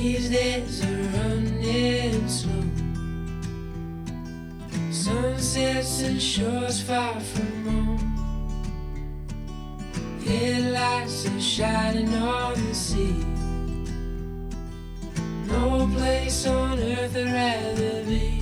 These days are running slow. Sunsets and shores far from home. Headlights are shining on the sea. No place on earth I'd rather be.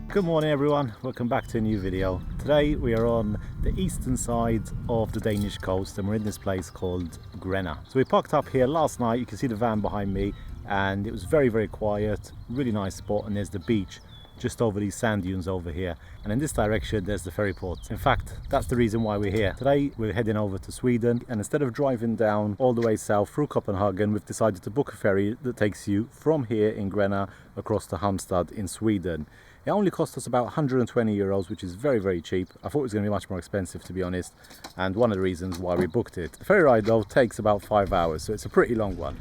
Good morning everyone, welcome back to a new video. Today we are on the eastern side of the Danish coast and we're in this place called Grenna. So we parked up here last night, you can see the van behind me, and it was very quiet, really nice spot, and there's the beach just over these sand dunes over here, and in this direction there's the ferry port. In fact, that's the reason why we're here. Today we're heading over to Sweden, and instead of driving down all the way south through Copenhagen, we've decided to book a ferry that takes you from here in Grenna across to Halmstad in Sweden. It only cost us about 120 euros, which is very cheap. I thought it was going to be much more expensive, to be honest, and one of the reasons why we booked it. The ferry ride though takes about 5 hours, so it's a pretty long one.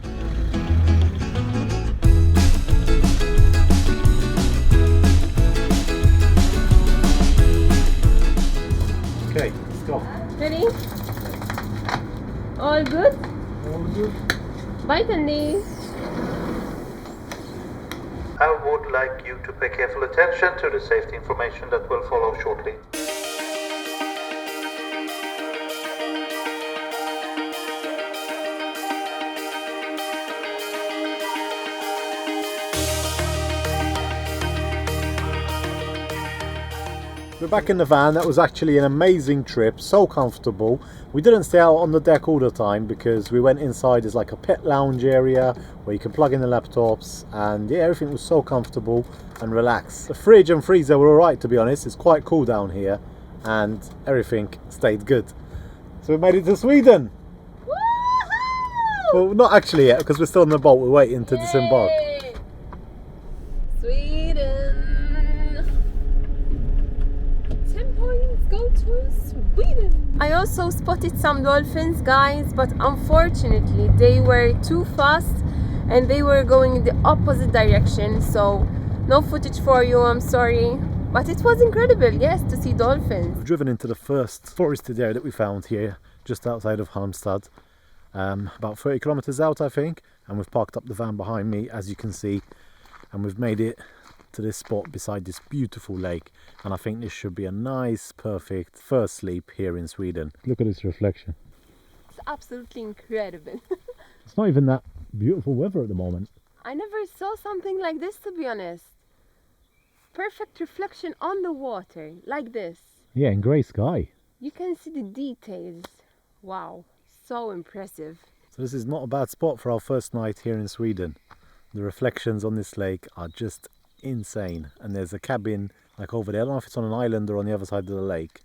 Okay, let's go. Ready? All good? All good. Biten die. I would like you to pay careful attention to the safety information that will follow shortly. We're back in the van. That was actually an amazing trip, so comfortable. We didn't stay out on the deck all the time because we went inside. There's like a pet lounge area where you can plug in the laptops, and yeah, everything was so comfortable and relaxed. The fridge and freezer were alright, to be honest. It's quite cool down here and everything stayed good. So we made it to Sweden. Woohoo! Well, not actually yet because we're still on the boat. We're waiting to disembark. Sweden. 10 points go to Sweden. I also spotted some dolphins, guys, but unfortunately they were too fast and they were going in the opposite direction, so no footage for you, I'm sorry. But it was incredible, yes, to see dolphins. We've driven into the first forested area that we found here, just outside of Halmstad. About 30 kilometers out, I think, and we've parked up the van behind me, as you can see, and we've made it to this spot beside this beautiful lake, and I think this should be a nice, perfect first sleep here in Sweden. Look at this reflection. It's absolutely incredible. It's not even that beautiful weather at the moment. I never saw something like this, to be honest. Perfect reflection on the water, like this. Yeah, in grey sky. You can see the details. Wow, so impressive. So this is not a bad spot for our first night here in Sweden. The reflections on this lake are just insane, and there's a cabin like over there. I don't know if it's on an island or on the other side of the lake,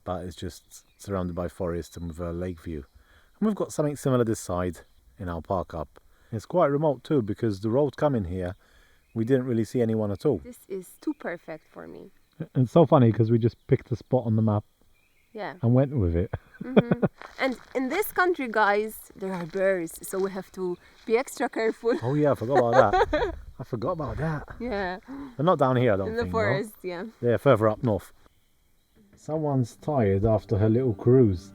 but it's just surrounded by forest and with a lake view. And we've got something similar this side in our park up. It's quite remote too, because the road coming here we didn't really see anyone at all. This is too perfect for me. And it's so funny because we just picked a spot on the map, yeah, and went with it. And in this country, guys, there are bears, so we have to be extra careful. Oh yeah, I forgot about that. I forgot about that. Yeah. They're not down here, I don't think. In the forest, no? Yeah. They're further up north. Someone's tired after her little cruise.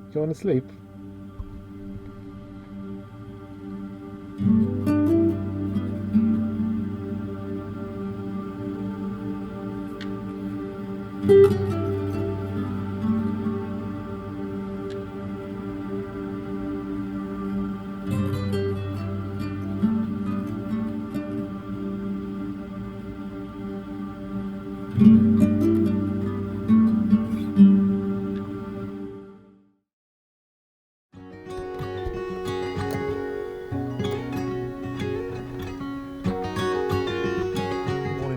Do you want to sleep?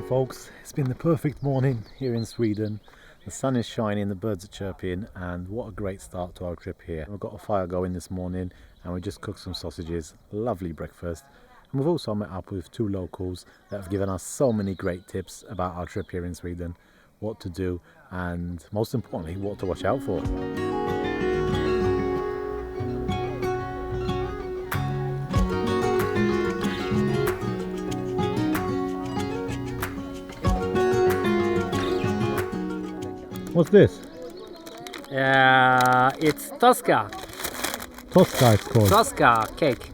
Folks, it's been the perfect morning here in Sweden. The sun is shining, the birds are chirping, and what a great start to our trip here. We've got a fire going this morning and we just cooked some sausages, lovely breakfast, and we've also met up with 2 locals that have given us so many great tips about our trip here in Sweden, what to do, and most importantly what to watch out for. What's this? It's Tosca. Tosca it's called. Tosca cake.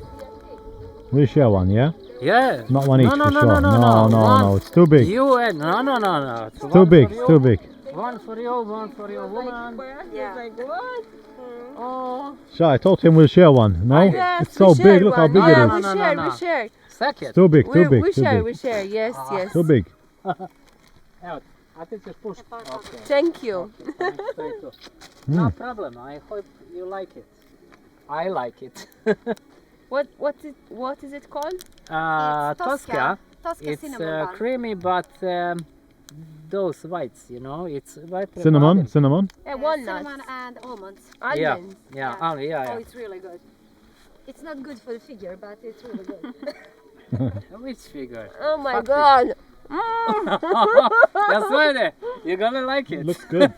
We'll share one, yeah? Yeah. Not one each No, no, for no, sure. no, no, no. One. No, it's too big. You and no. It's Too big, it's too big. One for you, one for your woman. Yeah. Like what? Oh. Shy, I told him we'll share one. No? Yes, It's so we big, share look how one. big Yeah, it we is. share, No. we share. Second. Too big, too big, We too share, big. we share. Yes, yes. Too big. Out. I think just push. Okay. Thank you. No problem. I hope you like it. I like it. What is it called? It's Tosca. Tosca It's cinnamon bun. creamy, but those whites, you know, it's white. Cinnamon, cinnamon. Walnuts. Cinnamon and almonds. Yeah, Almonds. yeah, only, yeah, Oh, yeah. it's really good. It's not good for the figure, but it's really good. Which figure? Oh my Fuck god. That's right. You're gonna like it. It looks good.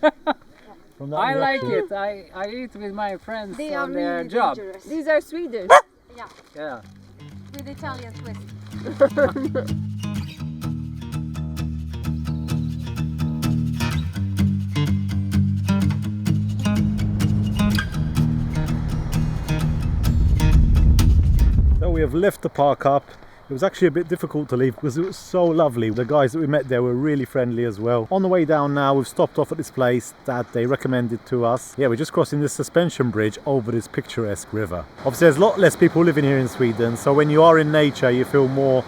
From that I like reaction. it. I eat with my friends They are on their really job. dangerous. These are Swedish. Yeah, Yeah. with Italian twist. So we have left the park up. It was actually a bit difficult to leave because it was so lovely. The guys that we met there were really friendly as well. On the way down now, we've stopped off at this place that they recommended to us. Yeah, we're just crossing this suspension bridge over this picturesque river. Obviously, there's a lot less people living here in Sweden, so when you are in nature, you feel more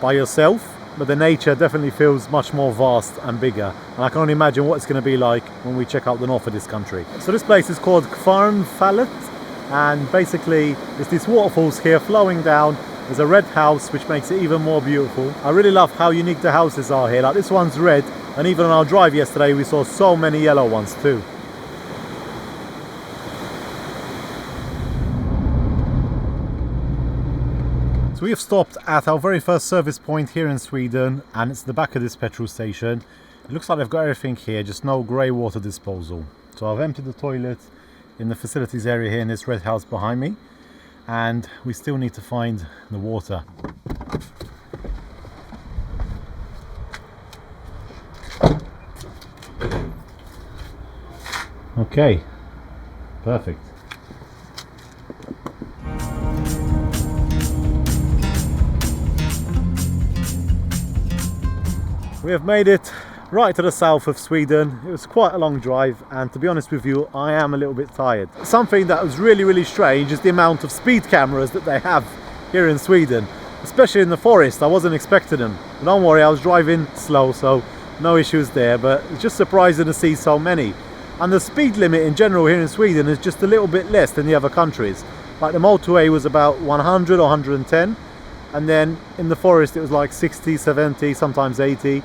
by yourself. But the nature definitely feels much more vast and bigger. And I can only imagine what it's going to be like when we check out the north of this country. So this place is called Kvarnfallet, and basically there's these waterfalls here flowing down. There's a red house which makes it even more beautiful. I really love how unique the houses are here. Like this one's red, and even on our drive yesterday we saw so many yellow ones too. So we have stopped at our very first service point here in Sweden, and it's the back of this petrol station. It looks like they've got everything here, just no grey water disposal. So I've emptied the toilet in the facilities area here in this red house behind me, and we still need to find the water. Okay, perfect. We have made it right to the south of Sweden. It was quite a long drive, and to be honest with you, I am a little bit tired. Something that was really strange is the amount of speed cameras that they have here in Sweden, especially in the forest. I wasn't expecting them. But don't worry, I was driving slow, so no issues there, but it's just surprising to see so many. And the speed limit in general here in Sweden is just a little bit less than the other countries. Like the motorway was about 100 or 110, and then in the forest it was like 60, 70, sometimes 80.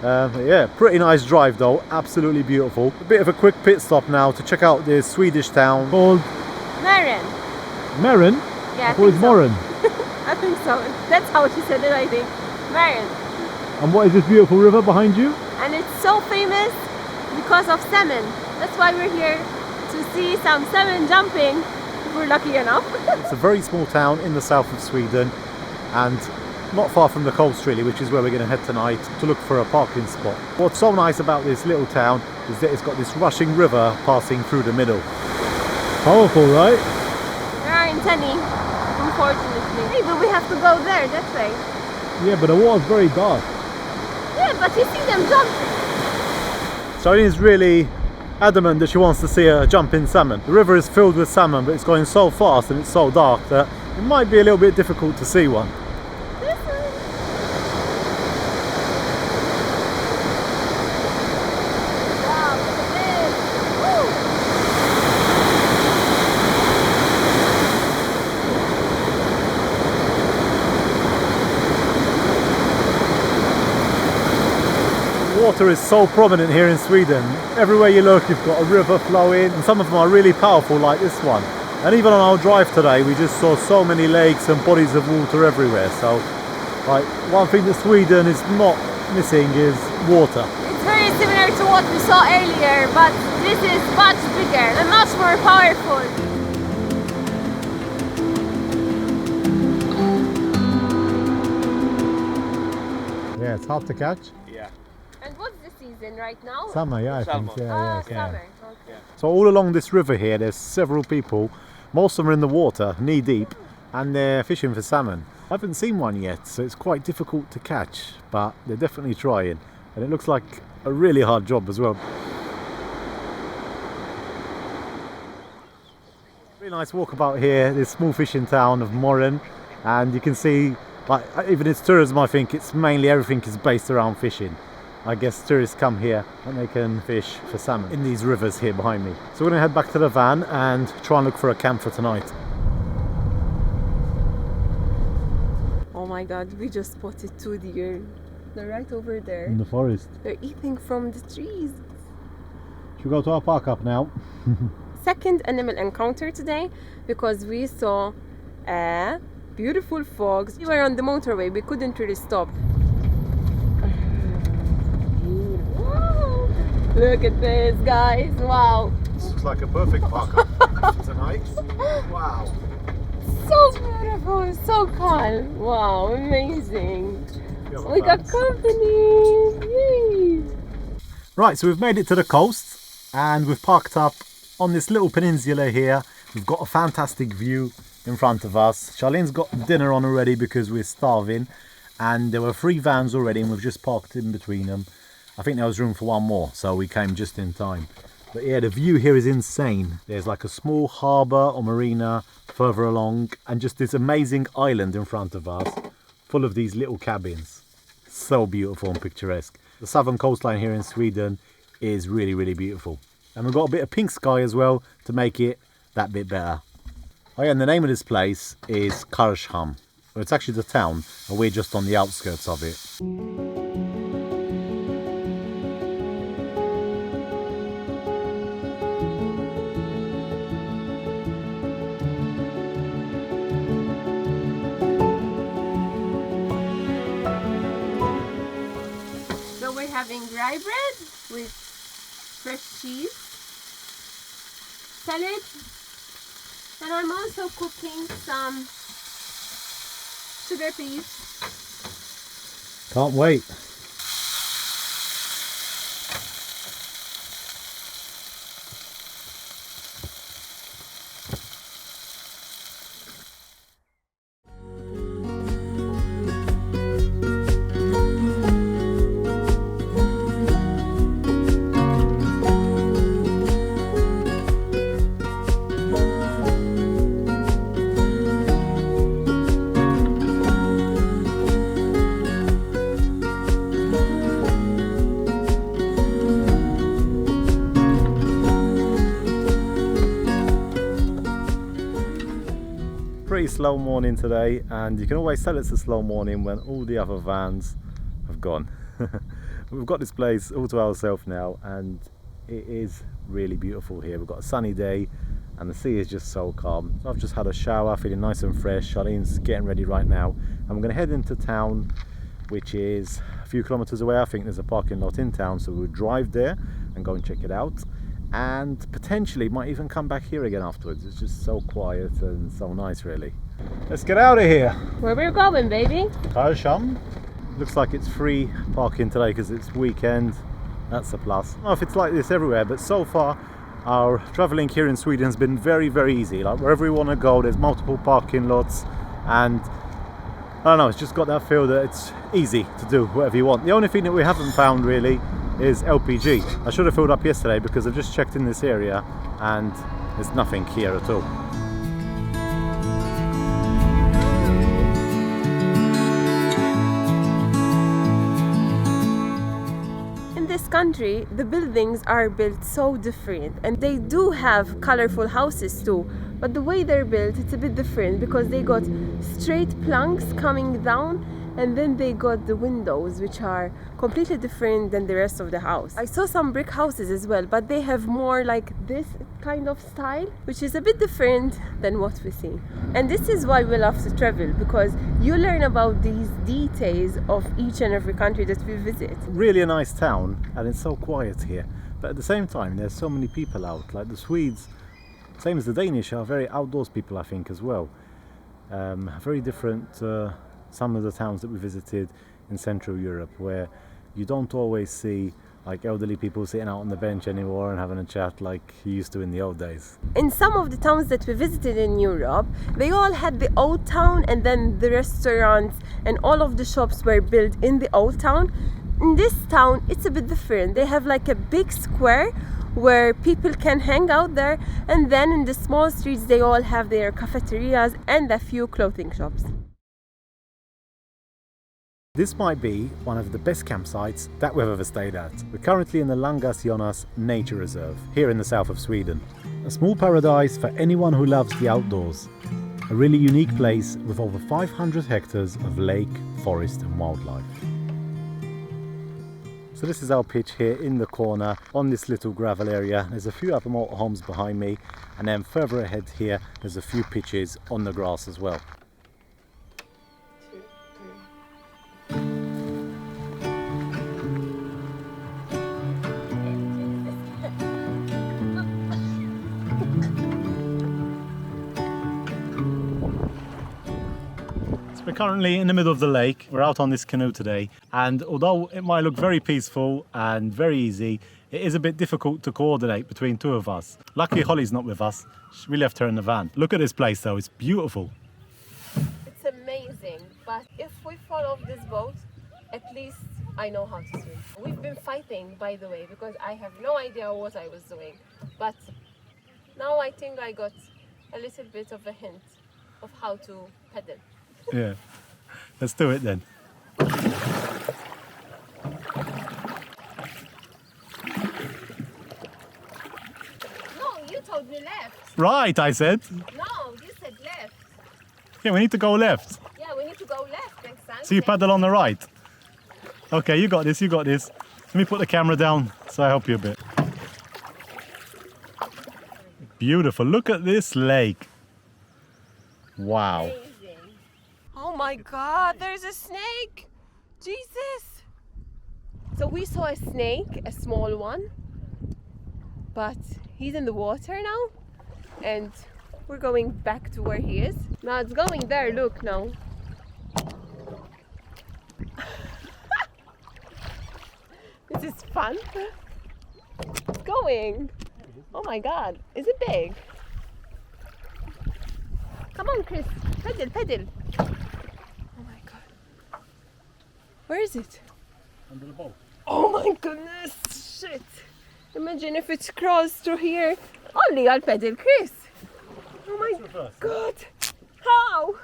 Yeah, pretty nice drive though, absolutely beautiful. A bit of a quick pit stop now to check out this Swedish town called Maren. Maren? Yeah, I thought it was Morin. I think so. That's how she said it, I think. Maren. And what is this beautiful river behind you? And it's so famous because of salmon. That's why we're here, to see some salmon jumping, if we're lucky enough. It's a very small town in the south of Sweden, and not far from the coast really, which is where we're going to head tonight to look for a parking spot. What's so nice about this little town is that it's got this rushing river passing through the middle. Powerful, right? We are in Tenny, unfortunately. Hey, but we have to go there, that way. Yeah, but the water's very dark. Yeah, but you see them jumping. Charlene is really adamant that she wants to see a jumping salmon. The river is filled with salmon, but it's going so fast and it's so dark that it might be a little bit difficult to see one. Water is so prominent here in Sweden. Everywhere you look you've got a river flowing, and some of them are really powerful like this one. And even on our drive today we just saw so many lakes and bodies of water everywhere. So like, one thing that Sweden is not missing is water. It's very similar to what we saw earlier, but this is much bigger and much more powerful. Yeah, it's hard to catch. And what's the season right now? Summer, yeah, I think. Yeah. Summer. Okay. So all along this river here, there's several people. Most of them are in the water, knee deep, and they're fishing for salmon. I haven't seen one yet, so it's quite difficult to catch, but they're definitely trying, and it looks like a really hard job as well. Really nice walkabout here, this small fishing town of Morin, and you can see, like, even its tourism, I think it's mainly everything is based around fishing. I guess tourists come here and they can fish for salmon in these rivers here behind me. So we're going to head back to the van and try and look for a camp for tonight. Oh my god, we just spotted 2 deer. They're right over there. In the forest. They're eating from the trees. Should we go to our park up now? Second animal encounter today, because we saw a beautiful fox. We were on the motorway, we couldn't really stop. Wow. Look at this, guys. Wow. This looks like a perfect park up tonight. Wow. So beautiful, so calm. Wow, amazing. We got company. Yay. Right, so we've made it to the coast and we've parked up on this little peninsula here. We've got a fantastic view in front of us. Charlene's got dinner on already because we're starving, and there were 3 vans already and we've just parked in between them. I think there was room for one more, so we came just in time. But yeah, the view here is insane. There's like a small harbour or marina further along, and just this amazing island in front of us, full of these little cabins. So beautiful and picturesque. The southern coastline here in Sweden is really, really beautiful. And we've got a bit of pink sky as well to make it that bit better. Oh yeah, and the name of this place is Karlshamn. Well, it's actually the town, and we're just on the outskirts of it. So we're having rye bread with fresh cheese, salad, and I'm also cooking some sugar peas. Can't wait. Pretty slow morning today, and you can always tell it's a slow morning when all the other vans have gone. We've got this place all to ourselves now, and it is really beautiful here. We've got a sunny day and the sea is just so calm. So I've just had a shower, feeling nice and fresh. Charlene's getting ready right now, and we're going to head into town, which is a few kilometers away. I think there's a parking lot in town, so we'll drive there and go and check it out, and potentially might even come back here again afterwards. It's just so quiet and so nice, really. Let's get out of here. Where we're going, baby? Karlshamn. Looks like it's free parking today because it's weekend. That's a plus. I don't know if it's like this everywhere, but so far our traveling here in Sweden has been very, very easy. Like wherever we want to go, there's multiple parking lots, and I don't know, it's just got that feel that it's easy to do whatever you want. The only thing that we haven't found really is LPG. I should have filled up yesterday because I've just checked in this area and there's nothing here at all. In this country, the buildings are built so different, and they do have colorful houses too, but the way they're built, it's a bit different because they got straight planks coming down, and then they got the windows, which are completely different than the rest of the house. I saw some brick houses as well, but they have more like this kind of style, which is a bit different than what we see. And this is why we love to travel, because you learn about these details of each and every country that we visit. Really a nice town, and it's so quiet here, but at the same time there's so many people out. Like the Swedes, same as the Danish, are very outdoors people, I think, as well. Very different some of the towns that we visited in Central Europe, where you don't always see like elderly people sitting out on the bench anymore and having a chat like you used to in the old days. In some of the towns that we visited in Europe, they all had the old town, and then the restaurants and all of the shops were built in the old town. In this town, it's a bit different. They have like a big square where people can hang out there, and then in the small streets they all have their cafeterias and a few clothing shops. This might be one of the best campsites that we've ever stayed at. We're currently in the Langasjonas Nature Reserve, here in the south of Sweden. A small paradise for anyone who loves the outdoors. A really unique place with over 500 hectares of lake, forest and wildlife. So this is our pitch here in the corner on this little gravel area. There's a few other motorhomes behind me, and then further ahead here there's a few pitches on the grass as well. We're currently in the middle of the lake. We're out on this canoe today, and although it might look very peaceful and very easy, it is a bit difficult to coordinate between two of us. Luckily Holly's not with us. We left her in the van. Look at this place though, it's beautiful. It's amazing, but if we fall off this boat, at least I know how to swim. We've been fighting, by the way, because I have no idea what I was doing, but now I think I got a little bit of a hint of how to paddle. Yeah, let's do it then. No, you told me left. Right, I said. No, you said left. Yeah, we need to go left. Yeah, we need to go left next time. So you paddle on the right. Okay, you got this, you got this. Let me put the camera down so I help you a bit. Beautiful, look at this lake. Wow. Amazing. Oh my God, there's a snake! Jesus! So we saw a snake, a small one, but he's in the water now, and we're going back to where he is. Now it's going there, look now. This is fun. It's going. Oh my God, is it big? Come on, Chris, pedal, pedal. Oh my God. Where is it? Under the boat. Oh my goodness, shit. Imagine if it crawls through here. Only I'll pedal, Chris. Oh my God. How?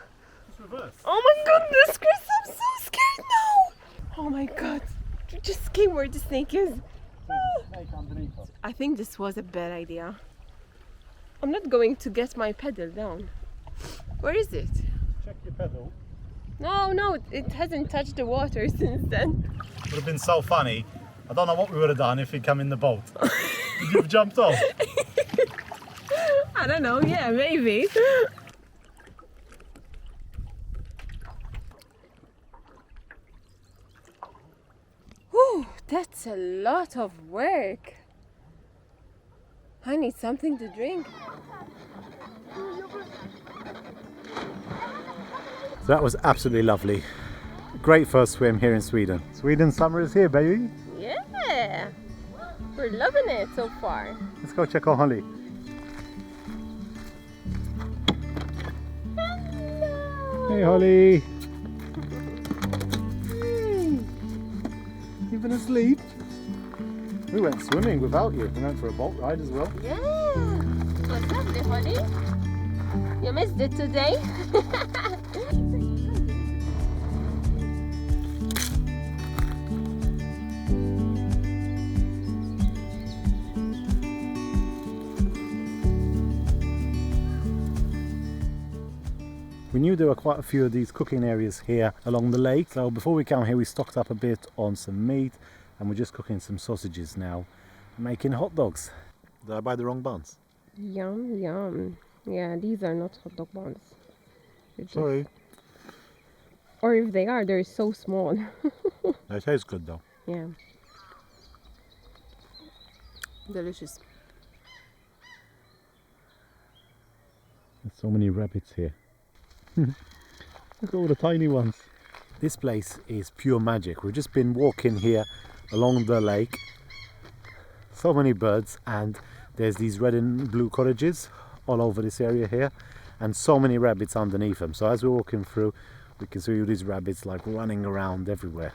It's reversed. Oh my goodness, Chris, I'm so scared now. Oh my God. You just came where the snake is. I think this was a bad idea. I'm not going to get my pedal down. Where is it? Check your pedal. No, it hasn't touched the water since then. It would have been so funny. I don't know what we would have done if he'd come in the boat. Would you have jumped off? I don't know, yeah, maybe. Whew, that's a lot of work. I need something to drink. So that was absolutely lovely. Great first swim here in Sweden. Sweden summer is here, baby. Yeah, we're loving it so far. Let's go check on Holly. Hello. Hey Holly. Hey. You've been asleep? We went swimming without you. We went for a boat ride as well. Yeah, it was lovely, honey. You missed it today. We knew there were quite a few of these cooking areas here along the lake, so before we came here we stocked up a bit on some meat, and we're just cooking some sausages now, making hot dogs. Did I buy the wrong buns? Yum, yum. Yeah, these are not hot dog buns. Sorry. Or if they are, they're so small. They taste good though. Yeah. Delicious. There's so many rabbits here. Look at all the tiny ones. This place is pure magic. We've just been walking here along the lake, So many birds, and there's these red and blue cottages all over this area here, and so many rabbits underneath them. So as we're walking through, we can see all these rabbits like running around everywhere.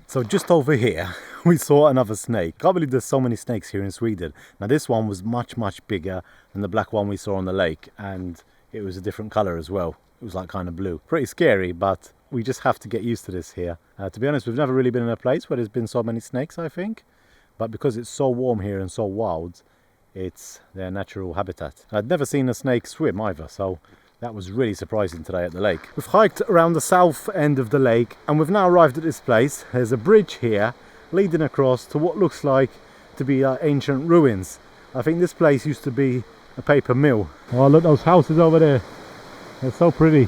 So just over here we saw another snake. Can't believe there's so many snakes here in Sweden. Now this one was much bigger than the black one we saw on the lake, and it was a different color as well. It was like kind of blue. Pretty scary, but we just have to get used to this here. To be honest, we've never really been in a place where there's been so many snakes, I think. But because it's so warm here and so wild, it's their natural habitat. I'd never seen a snake swim either, so that was really surprising today at the lake. We've hiked around the south end of the lake, and we've now arrived at this place. There's a bridge here leading across to what looks like to be ancient ruins. I think this place used to be a paper mill. Oh, look, those houses over there. They're so pretty.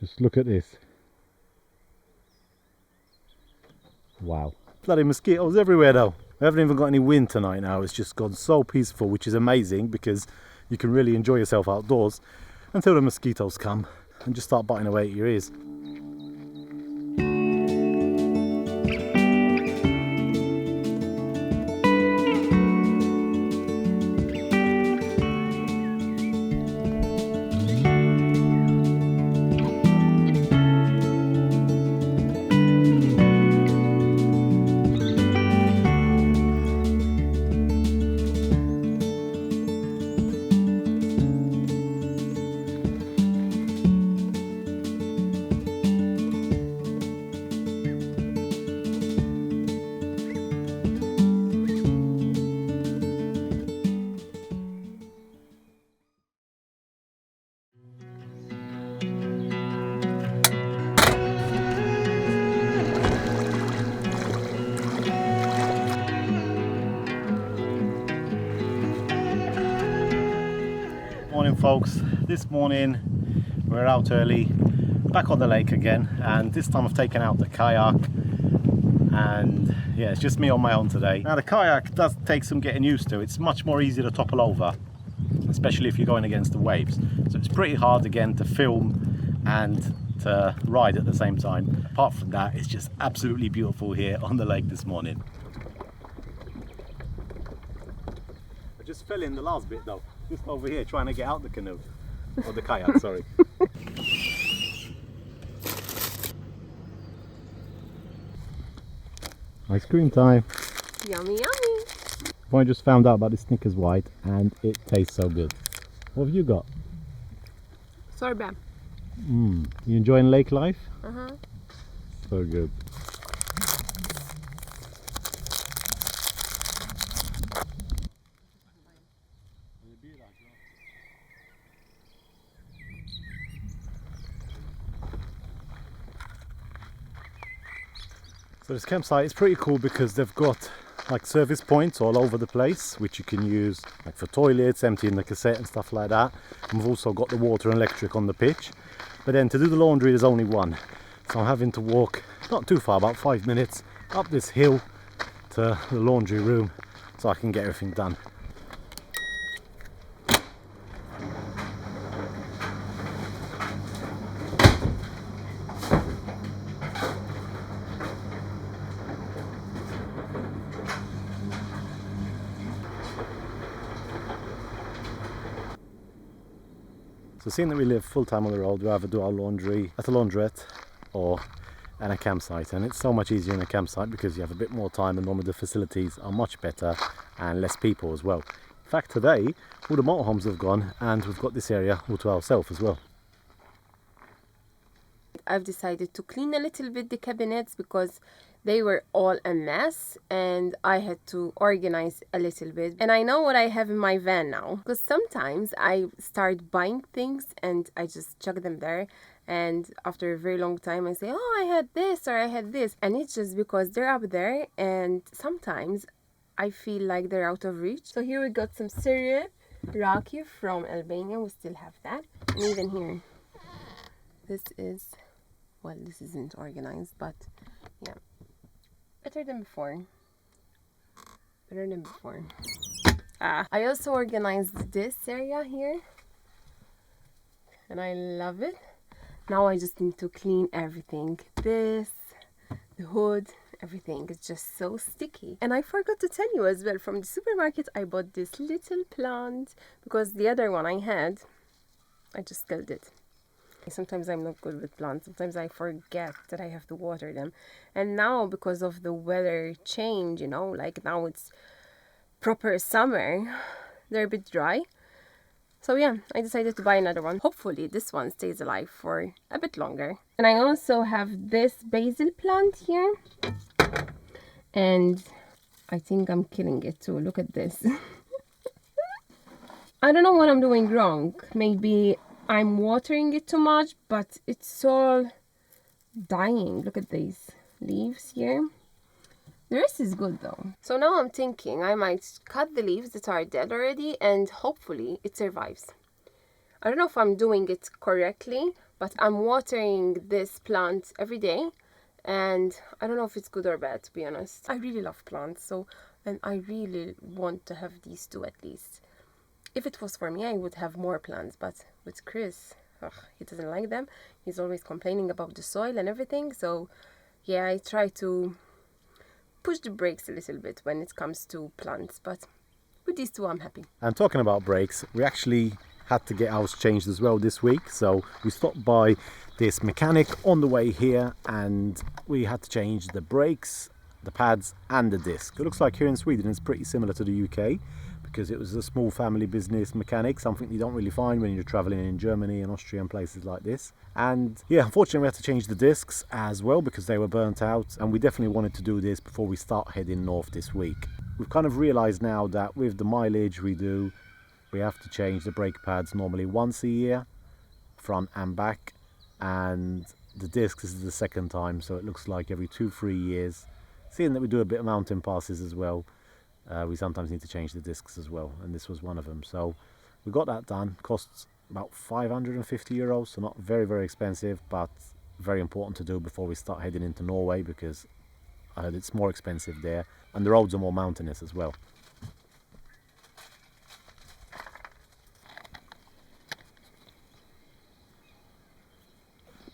Just look at this. Wow. Bloody mosquitoes everywhere though. We haven't even got any wind tonight now. It's just gone so peaceful, which is amazing because you can really enjoy yourself outdoors until the mosquitoes come and just start biting away at your ears. Morning folks, this morning we're out early, back on the lake again, and this time I've taken out the kayak, and yeah, it's just me on my own today. Now the kayak does take some getting used to. It's much more easy to topple over, especially if you're going against the waves, so it's pretty hard again to film and to ride at the same time. Apart from that, it's just absolutely beautiful here on the lake this morning. I just fell in the last bit though. Just over here trying to get out the canoe, or the kayak, sorry. Ice cream time. Yummy, yummy. I just found out about the Snickers White and it tastes so good. What have you got? Sorbet. You enjoying lake life? Uh-huh. So good. So this campsite is pretty cool because they've got like service points all over the place, which you can use like for toilets, emptying the cassette and stuff like that. And we've also got the water and electric on the pitch. But then to do the laundry there's only one. So I'm having to walk not too far, about 5 minutes, up this hill to the laundry room so I can get everything done. So seeing that we live full time on the road, we either do our laundry at a laundrette or at a campsite, and it's so much easier in a campsite because you have a bit more time and normally the facilities are much better and less people as well. In fact, today all the motorhomes have gone and we've got this area all to ourselves as well. I've decided to clean a little bit the cabinets because they were all a mess and I had to organize a little bit. And I know what I have in my van now, because sometimes I start buying things and I just chuck them there, and after a very long time I say, oh, I had this or I had this, and it's just because they're up there, and sometimes I feel like they're out of reach. So here we got some syrup, raki from Albania. We still have that. And even here, this is, well, this isn't organized, but yeah, better than before. Better than before. I also organized this area here, and I love it. Now I just need to clean everything. This, the hood, everything is just so sticky. And I forgot to tell you as well, from the supermarket I bought this little plant because the other one I had, I just killed it. Sometimes I'm not good with plants. Sometimes I forget that I have to water them. And now because of the weather change, you know, like now it's proper summer, they're a bit dry. So yeah, I decided to buy another one. Hopefully this one stays alive for a bit longer. And I also have this basil plant here. And I think I'm killing it too. Look at this. I don't know what I'm doing wrong. Maybe I'm watering it too much, but it's all dying. Look at these leaves here. The rest is good though. So now I'm thinking I might cut the leaves that are dead already and hopefully it survives. I don't know if I'm doing it correctly, but I'm watering this plant every day and I don't know if it's good or bad, to be honest. I really love plants, and I really want to have these two at least. If it was for me, I would have more plants, but with Chris, he doesn't like them. He's always complaining about the soil and everything. So yeah, I try to push the brakes a little bit when it comes to plants, but with these two I'm happy. And talking about brakes, we actually had to get ours changed as well this week. So we stopped by this mechanic on the way here and we had to change the brakes, the pads and the disc. It looks like here in Sweden it's pretty similar to the UK, because it was a small family business mechanic, something you don't really find when you're traveling in Germany and Austria and places like this. And yeah, unfortunately we had to change the discs as well because they were burnt out, and we definitely wanted to do this before we start heading north this week. We've kind of realized now that with the mileage we do, we have to change the brake pads normally once a year, front and back, and the discs is the second time, so it looks like every 2-3 years. Seeing that we do a bit of mountain passes as well, we sometimes need to change the discs as well, and this was one of them. So we got that done. Costs about 550 euros, so not very, very expensive, but very important to do before we start heading into Norway, because I heard it's more expensive there and the roads are more mountainous as well.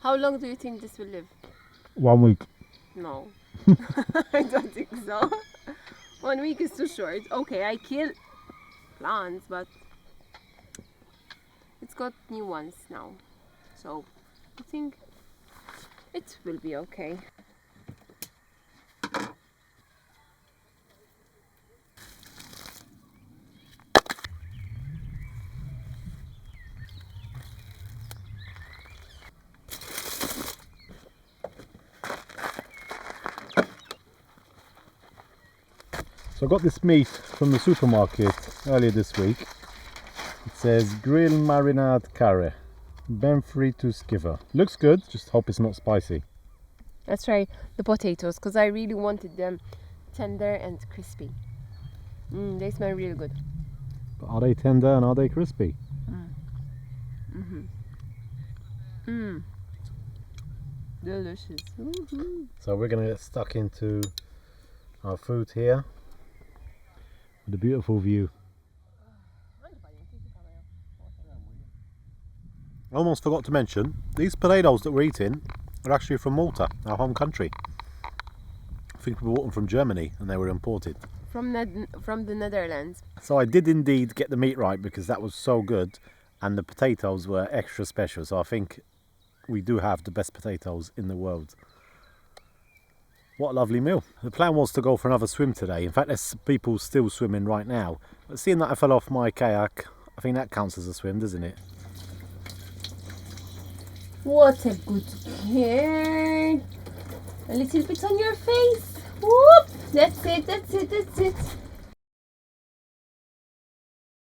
How long do you think this will live? 1 week. No, I don't think so. 1 week is too short. Okay, I kill plants, but it's got new ones now. So I think it will be okay. So I got this meat from the supermarket earlier this week. It says grill marinade curry, benfrey to skiver. Looks good, just hope it's not spicy. Let's try the potatoes because I really wanted them tender and crispy. They smell really good. But are they tender and are they crispy? Delicious. So we're going to get stuck into our food here with a beautiful view. I almost forgot to mention, these potatoes that we're eating are actually from Malta, our home country. I think we bought them from Germany and they were imported. From the Netherlands. So I did indeed get the meat right because that was so good, and the potatoes were extra special. So I think we do have the best potatoes in the world. What a lovely meal. The plan was to go for another swim today. In fact, there's people still swimming right now. But seeing that I fell off my kayak, I think that counts as a swim, doesn't it? What a good care. A little bit on your face. Whoop! That's it, that's it, that's it.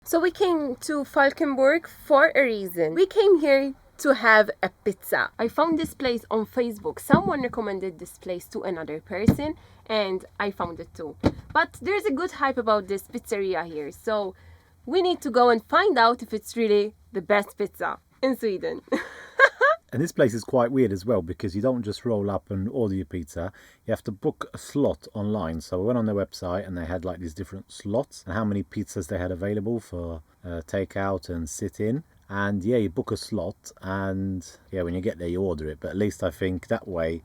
So we came to Falkenberg for a reason. We came here to have a pizza. I found this place on Facebook. Someone recommended this place to another person and I found it too. But there's a good hype about this pizzeria here, so we need to go and find out if it's really the best pizza in Sweden. And this place is quite weird as well, because you don't just roll up and order your pizza. You have to book a slot online. So we went on their website and they had like these different slots and how many pizzas they had available for takeout and sit in. And yeah, you book a slot and yeah, when you get there you order it. But at least I think that way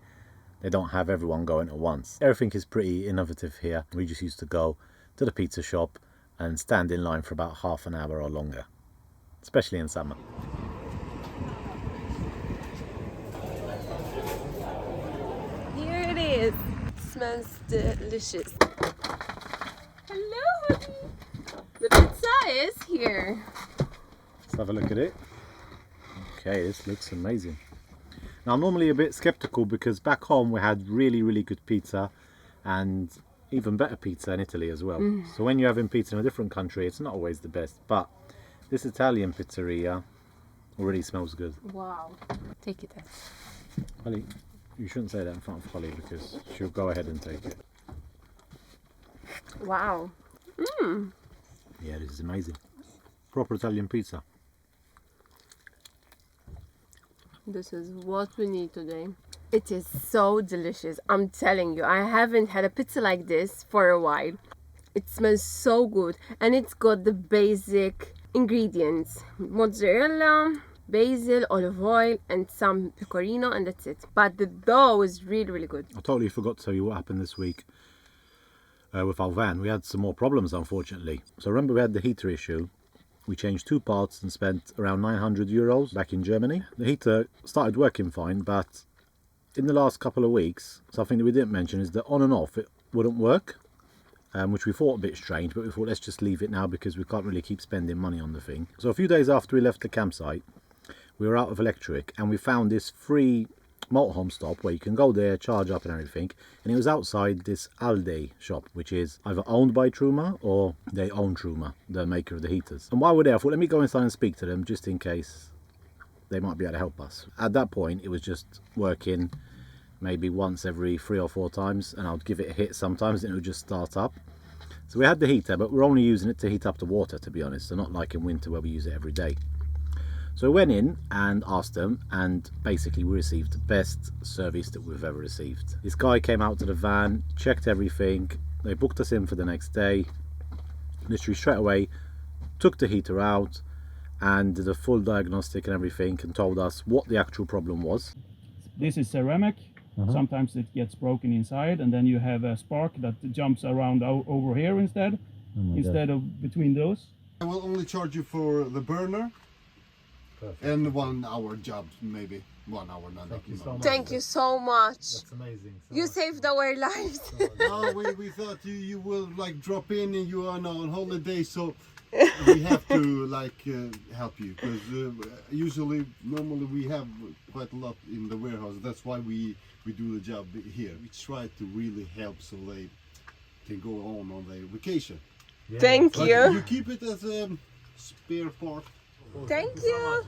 they don't have everyone going at once. Everything is pretty innovative here. We just used to go to the pizza shop and stand in line for about half an hour or longer, especially in summer. Here it is. It smells delicious. Hello, honey. The pizza is here. Let's have a look at it. Okay, this looks amazing. Now I'm normally a bit skeptical because back home we had really good pizza and even better pizza in Italy as well. So when you're having pizza in a different country, it's not always the best. But this Italian pizzeria already smells good. Wow. Take it. Holly, you shouldn't say that in front of Holly because she'll go ahead and take it. Wow. Yeah, this is amazing. Proper Italian pizza. This is what we need today. It is so delicious. I'm telling you, I haven't had a pizza like this for a while. It smells so good and it's got the basic ingredients. Mozzarella, basil, olive oil and some pecorino and that's it. But the dough is really good. I totally forgot to tell you what happened this week with our van. We had some more problems, unfortunately. So remember we had the heater issue. We changed 2 parts and spent around 900 euros back in Germany. The heater started working fine, but in the last couple of weeks, something that we didn't mention is that on and off it wouldn't work, which we thought a bit strange, but we thought let's just leave it now because we can't really keep spending money on the thing. So a few days after we left the campsite, we were out of electric and we found this free motorhome stop where you can go there, charge up and everything, and it was outside this Alde shop, which is either owned by Truma or they own Truma, the maker of the heaters. And while we're there, I thought let me go inside and speak to them just in case they might be able to help us. At that point it was just working maybe once every 3 or 4 times, and I'd give it a hit sometimes and it would just start up. So we had the heater, but we're only using it to heat up the water, to be honest, so not like in winter where we use it every day. So we went in and asked them, and basically we received the best service that we've ever received. This guy came out to the van, checked everything, they booked us in for the next day, literally straight away, took the heater out and did a full diagnostic and everything and told us what the actual problem was. This is ceramic. Sometimes it gets broken inside and then you have a spark that jumps around over here instead of between those. I will only charge you for the burner. Perfect. And 1 hour job, maybe 1 hour. Thank you so much. That's amazing. You saved our lives. No, we thought you will like drop in and you are now on holiday, so we have to like help you because normally we have quite a lot in the warehouse. That's why we do the job here. We try to really help so they can go on their vacation. Yeah. Thank But you. you keep it as a spare part. Thank you.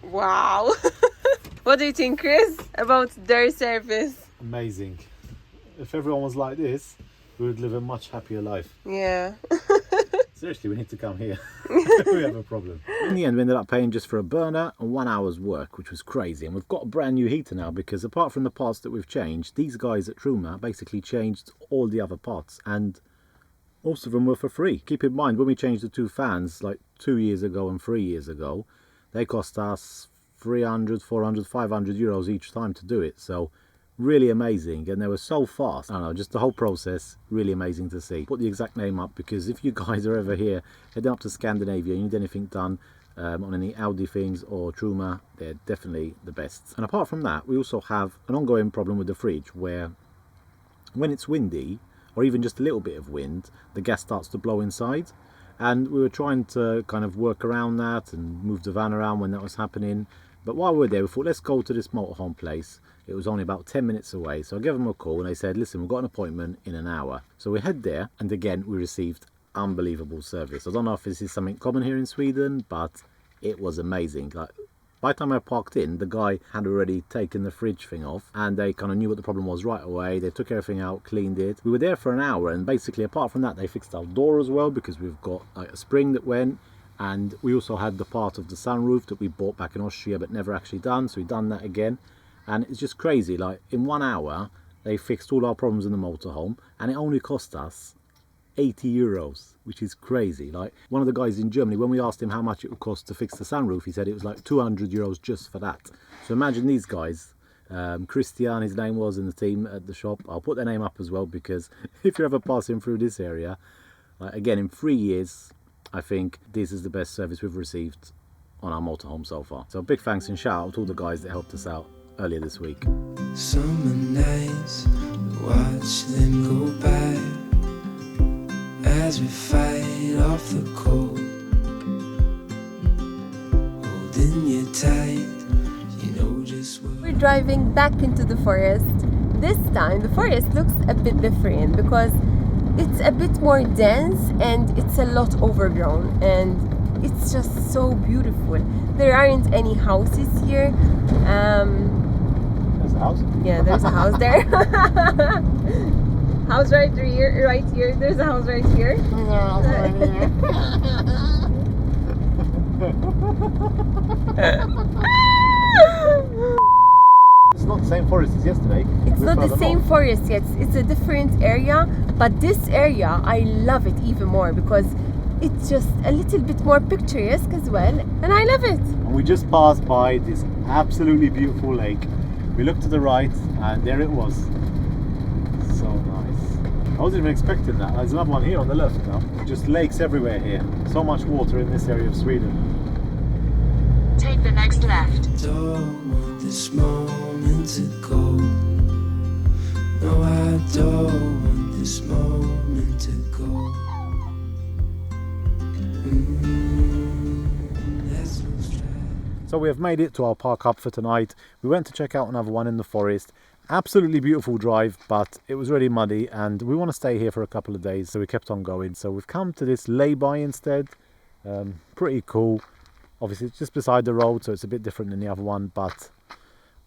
Wow. What do you think, Chris, about their service? Amazing. If everyone was like this, we would live a much happier life. Yeah. Seriously, we need to come here. We have a problem. In the end, we ended up paying just for a burner and 1 hour's work, which was crazy. And we've got a brand new heater now because apart from the parts that we've changed, these guys at Truma basically changed all the other parts and most of them were for free. Keep in mind, when we changed the 2 fans like 2 years ago and 3 years ago, they cost us 300, 400, 500 euros each time to do it. So really amazing, and they were so fast. I don't know, just the whole process, really amazing to see. Put the exact name up because if you guys are ever here, heading up to Scandinavia, you need anything done on any Audi things or Truma, they're definitely the best. And apart from that, we also have an ongoing problem with the fridge where when it's windy, or even just a little bit of wind, the gas starts to blow inside. And we were trying to kind of work around that and move the van around when that was happening. But while we were there, we thought, let's go to this motorhome place. It was only about 10 minutes away. So I gave them a call and they said, listen, we've got an appointment in an hour. So we head there, and again, we received unbelievable service. I don't know if this is something common here in Sweden, but it was amazing. Like, by the time I parked in, the guy had already taken the fridge thing off, and they kind of knew what the problem was right away. They took everything out, cleaned it. We were there for an hour, and basically apart from that, they fixed our door as well, because we've got like a spring that went, and we also had the part of the sunroof that we bought back in Austria but never actually done, so we've done that again. And it's just crazy, like in 1 hour they fixed all our problems in the motorhome, and it only cost us 80 euros, which is crazy. Like, one of the guys in Germany, when we asked him how much it would cost to fix the sunroof, he said it was like 200 euros just for that. So imagine these guys, Christian, his name was, in the team at the shop. I'll put their name up as well, because if you're ever passing through this area, again, in 3 years, I think this is the best service we've received on our motorhome so far. So big thanks and shout out to all the guys that helped us out earlier this week. Summer nights, watch them go by as we fight off the cold. Holding you tight, you know just what. We're driving back into the forest. This time the forest looks a bit different because it's a bit more dense and it's a lot overgrown, and it's just so beautiful. There aren't any houses here. There's a house? Yeah, there's a house there. House right here, right here. There's a house right here. There's a house right here. It's not the same forest as yesterday. It's We're not the further same north. forest yet. It's a different area, but this area I love it even more because it's just a little bit more picturesque as well, and I love it. And we just passed by this absolutely beautiful lake. We looked to the right, and there it was. So nice. I wasn't even expecting that. There's another one here on the left now. Just lakes everywhere here. So much water in this area of Sweden. Take the next left. Don't want this moment to go. No, I don't want this moment to go. Let's lose track. So we have made it to our park up for tonight. We went to check out another one in the forest. Absolutely beautiful drive, but it was really muddy and we want to stay here for a couple of days, so we kept on going. So we've come to this lay-by instead. Pretty cool. Obviously it's just beside the road, so it's a bit different than the other one, but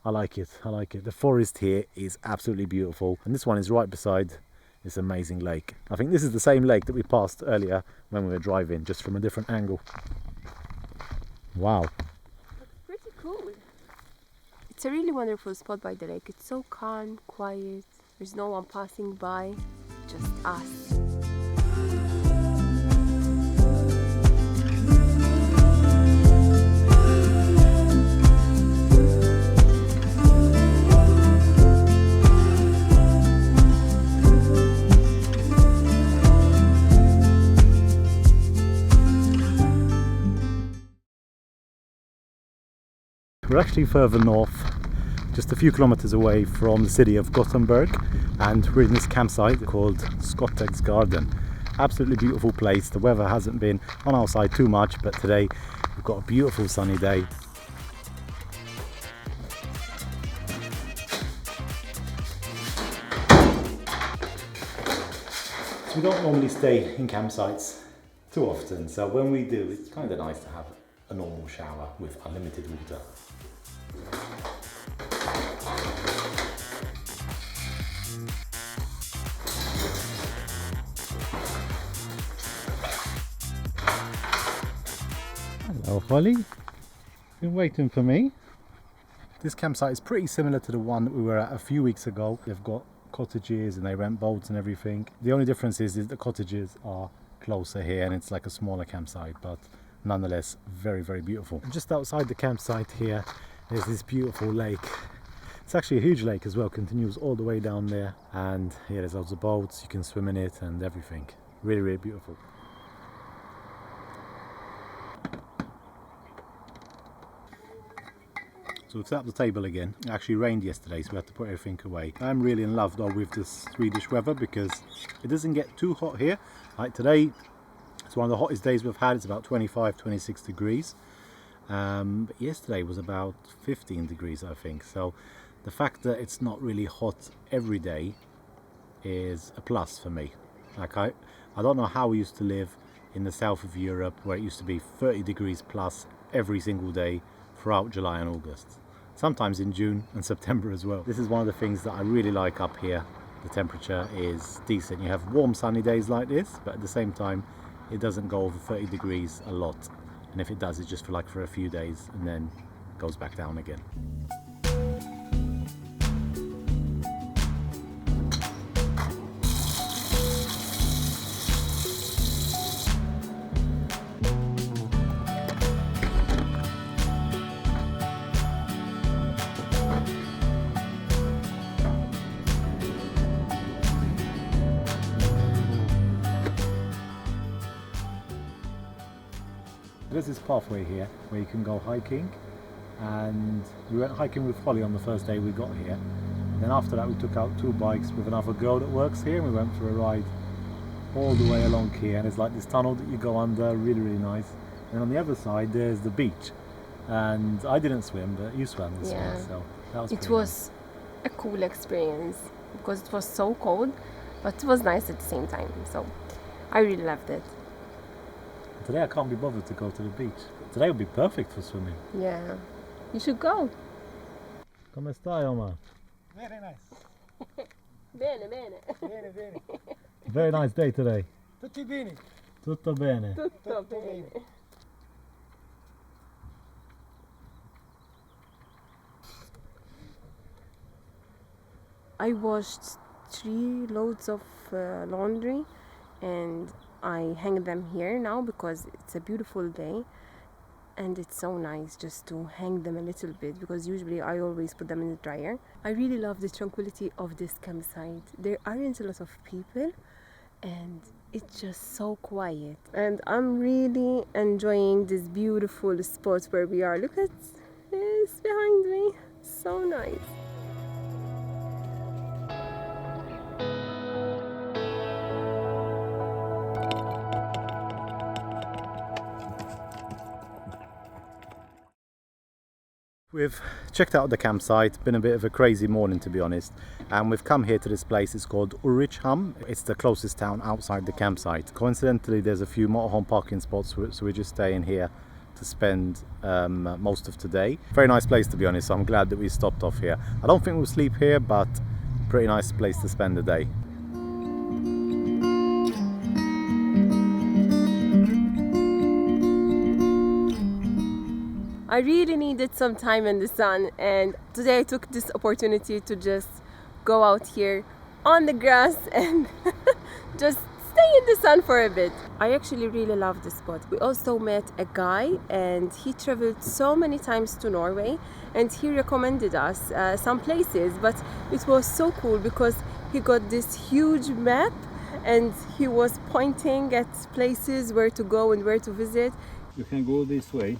I like it. I like it. The forest here is absolutely beautiful, and this one is right beside this amazing lake. I think this is the same lake that we passed earlier when we were driving, just from a different angle. Wow. That's pretty cool. It's a really wonderful spot by the lake. It's so calm, quiet. There's no one passing by, just us. We're actually further north, just a few kilometers away from the city of Gothenburg, and we're in this campsite called Skottek's Garden. Absolutely beautiful place. The weather hasn't been on our side too much, but today we've got a beautiful sunny day. So we don't normally stay in campsites too often, so when we do, it's kind of nice to have a normal shower with unlimited water. Hello Holly, been waiting for me. This campsite is pretty similar to the one that we were at a few weeks ago. They've got cottages and they rent boats and everything. The only difference is the cottages are closer here and it's like a smaller campsite, but nonetheless very, very beautiful. And just outside the campsite here there's this beautiful lake. It's actually a huge lake as well, continues all the way down there, and here there's loads of boats, you can swim in it and everything. Really, really beautiful. So we've set up the table again. It actually rained yesterday, so we had to put everything away. I'm really in love though with this Swedish weather because it doesn't get too hot here. Like today, it's one of the hottest days we've had. It's about 25, 26 degrees. But yesterday was about 15 degrees, I think. So the fact that it's not really hot every day is a plus for me. Like I don't know how we used to live in the south of Europe where it used to be 30 degrees plus every single day throughout July and August. Sometimes in June and September as well. This is one of the things that I really like up here. The temperature is decent. You have warm sunny days like this, but at the same time it doesn't go over 30 degrees a lot. And if it does, it's just for a few days and then goes back down again. There's this pathway here where you can go hiking, and we went hiking with Holly on the first day we got here. And then after that we took out 2 bikes with another girl that works here, and we went for a ride all the way along here, and it's like this tunnel that you go under, really nice. And on the other side there's the beach, and I didn't swim, but you swam this one, so that was it was a cool experience because it was so cold, but it was nice at the same time, so I really loved it. Today I can't be bothered to go to the beach. Today would be perfect for swimming. Yeah, you should go. Come stai, Omar? Very nice. Bene, bene. Bene, bene. Very nice day today. Tutti bene. Tutto bene. Tutto bene. I washed 3 loads of laundry, and I hang them here now because it's a beautiful day and it's so nice just to hang them a little bit, because usually I always put them in the dryer. I really love the tranquility of this campsite. There aren't a lot of people and it's just so quiet, and I'm really enjoying this beautiful spot where we are. Look at this behind me, so nice. We've checked out the campsite, been a bit of a crazy morning to be honest, and we've come here to this place. It's called Ulrichshamn. It's the closest town outside the campsite. Coincidentally, there's a few motorhome parking spots, so we're just staying here to spend most of today. Very nice place to be honest, so I'm glad that we stopped off here. I don't think we'll sleep here, but pretty nice place to spend the day. I really needed some time in the sun, and today I took this opportunity to just go out here on the grass and just stay in the sun for a bit. I actually really love this spot. We also met a guy, and he traveled so many times to Norway, and he recommended us some places, but it was so cool because he got this huge map and he was pointing at places where to go and where to visit. You can go this way,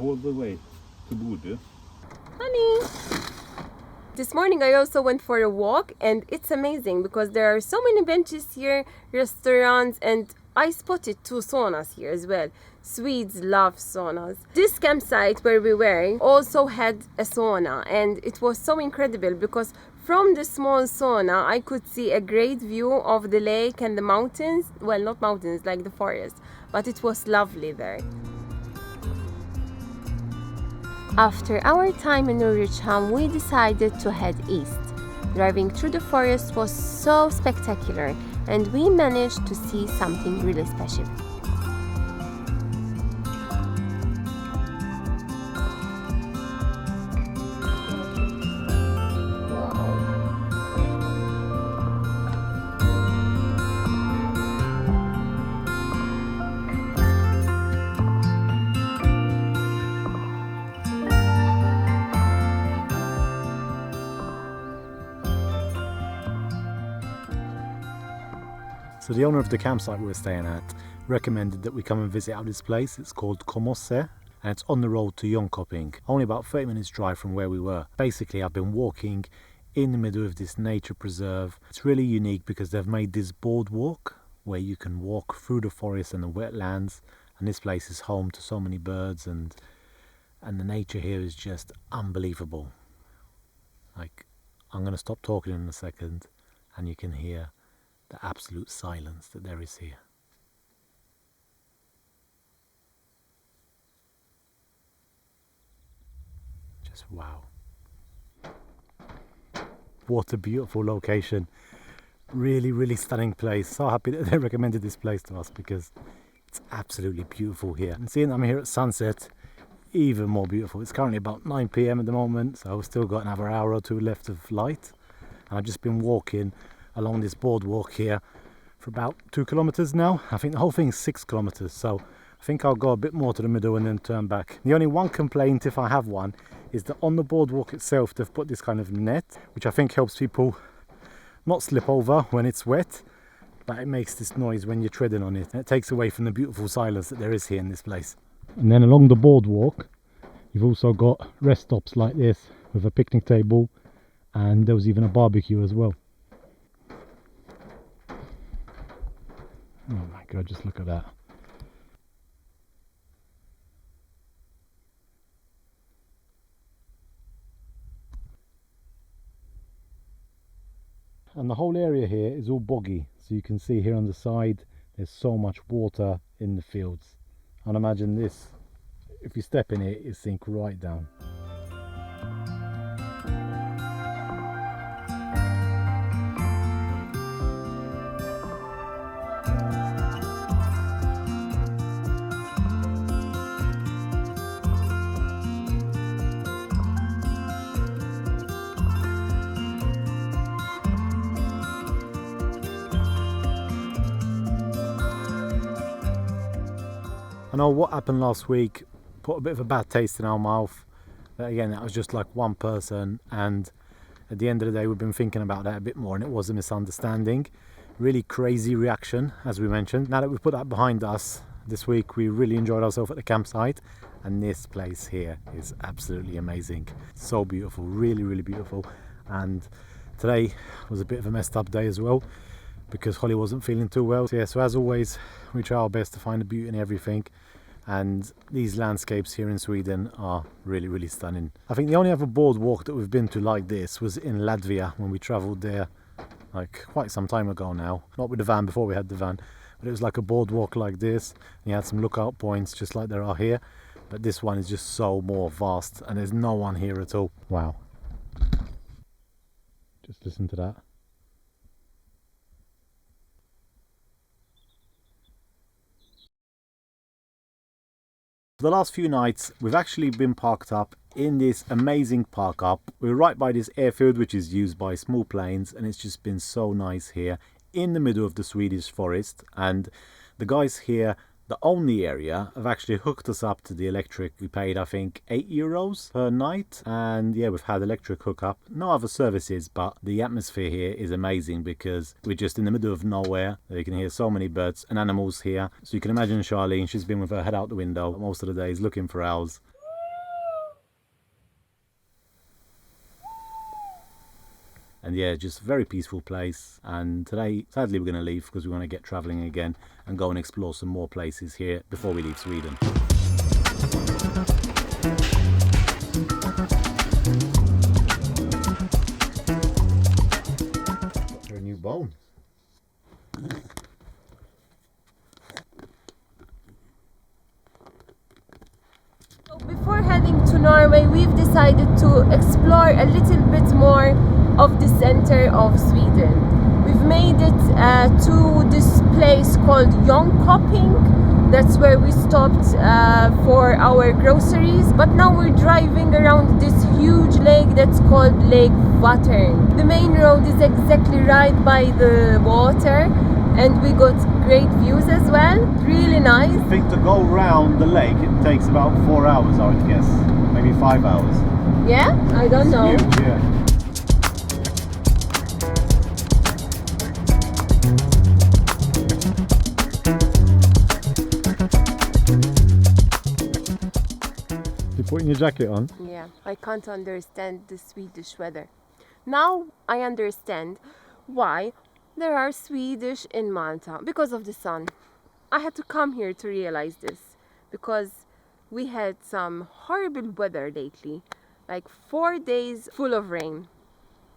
all the way to Bodø. Honey! This morning I also went for a walk, and it's amazing because there are so many benches here, restaurants, and I spotted 2 saunas here as well. Swedes love saunas. This campsite where we were also had a sauna, and it was so incredible because from the small sauna I could see a great view of the lake and the mountains. Well, not mountains, like the forest, but it was lovely there. After our time in Ulrichshamn, we decided to head east. Driving through the forest was so spectacular, and we managed to see something really special. So the owner of the campsite we were staying at recommended that we come and visit out this place. It's called Komosse, and it's on the road to Jönköping, only about 30 minutes drive from where we were. Basically, I've been walking in the middle of this nature preserve. It's really unique because they've made this boardwalk where you can walk through the forest and the wetlands, and this place is home to so many birds, and the nature here is just unbelievable. Like, I'm going to stop talking in a second and you can hear the absolute silence that there is here. Just wow. What a beautiful location. Really, really stunning place. So happy that they recommended this place to us because it's absolutely beautiful here. And seeing I'm here at sunset, even more beautiful. It's currently about 9 p.m. at the moment, so I've still got another hour or two left of light. And I've just been walking along this boardwalk here for about 2 kilometers now. I think the whole thing is 6 kilometers, so I think I'll go a bit more to the middle and then turn back. The only one complaint, if I have one, is that on the boardwalk itself they've put this kind of net, which I think helps people not slip over when it's wet, but it makes this noise when you're treading on it, and it takes away from the beautiful silence that there is here in this place. And then along the boardwalk you've also got rest stops like this with a picnic table, and there was even a barbecue as well. Oh my god, just look at that. And the whole area here is all boggy, so you can see here on the side there's so much water in the fields. And imagine this, if you step in it, it sinks right down. I know what happened last week put a bit of a bad taste in our mouth, but again that was just like one person, and at the end of the day we've been thinking about that a bit more, and it was a misunderstanding. Really crazy reaction, as we mentioned. Now that we've put that behind us, this week we really enjoyed ourselves at the campsite, and this place here is absolutely amazing. So beautiful, really, really beautiful. And today was a bit of a messed up day as well, because Holly wasn't feeling too well. So, yeah, so as always we try our best to find the beauty in everything, and these landscapes here in Sweden are really, really stunning. I think the only other boardwalk that we've been to like this was in Latvia when we travelled there like quite some time ago now. Not with the van, before we had the van, but it was like a boardwalk like this, and you had some lookout points just like there are here, but this one is just so more vast and there's no one here at all. Wow, just listen to that. The last few nights we've actually been parked up in this amazing park up. We're right by this airfield which is used by small planes, and it's just been so nice here in the middle of the Swedish forest. And the guys here that own the area have actually hooked us up to the electric. We paid I think €8 per night, and yeah, we've had electric hookup, no other services, but the atmosphere here is amazing because we're just in the middle of nowhere. You can hear so many birds and animals here, so you can imagine Charlene, she's been with her head out the window most of the days looking for owls. And yeah, just a very peaceful place. And today, sadly, we're going to leave because we want to get travelling again and go and explore some more places here before we leave Sweden. They're a new bone. Before heading to Norway, we've decided to explore a little bit more of the center of Sweden. We've made it to this place called Jönköping. That's where we stopped for our groceries, but now we're driving around this huge lake that's called Lake Vättern. The main road is exactly right by the water, and we got great views as well. Really nice. I think to go around the lake it takes about 4 hours, I would guess, maybe 5 hours. Yeah, I don't know. Huge, yeah. You're putting your jacket on? Yeah, I can't understand the Swedish weather. Now I understand why there are Swedish in Malta, because of the sun. I had to come here to realize this, because we had some horrible weather lately, like 4 days full of rain,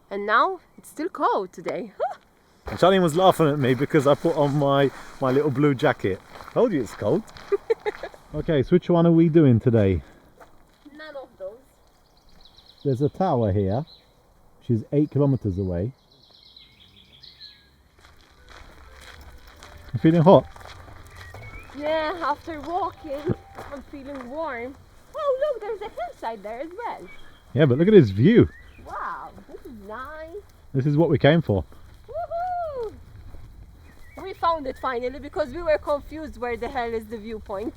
and now it's still cold today. And Charlene was laughing at me because I put on my little blue jacket. I told you it's cold. Okay, so which one are we doing today? None of those. there's a tower here, which is 8 kilometers away. You feeling hot? Yeah, after walking, I'm feeling warm. Oh, look, there's a hillside there as well. Yeah, but look at this view. Wow, this is nice. This is what we came for. Woohoo! We found it finally because we were confused where the hell is the viewpoint.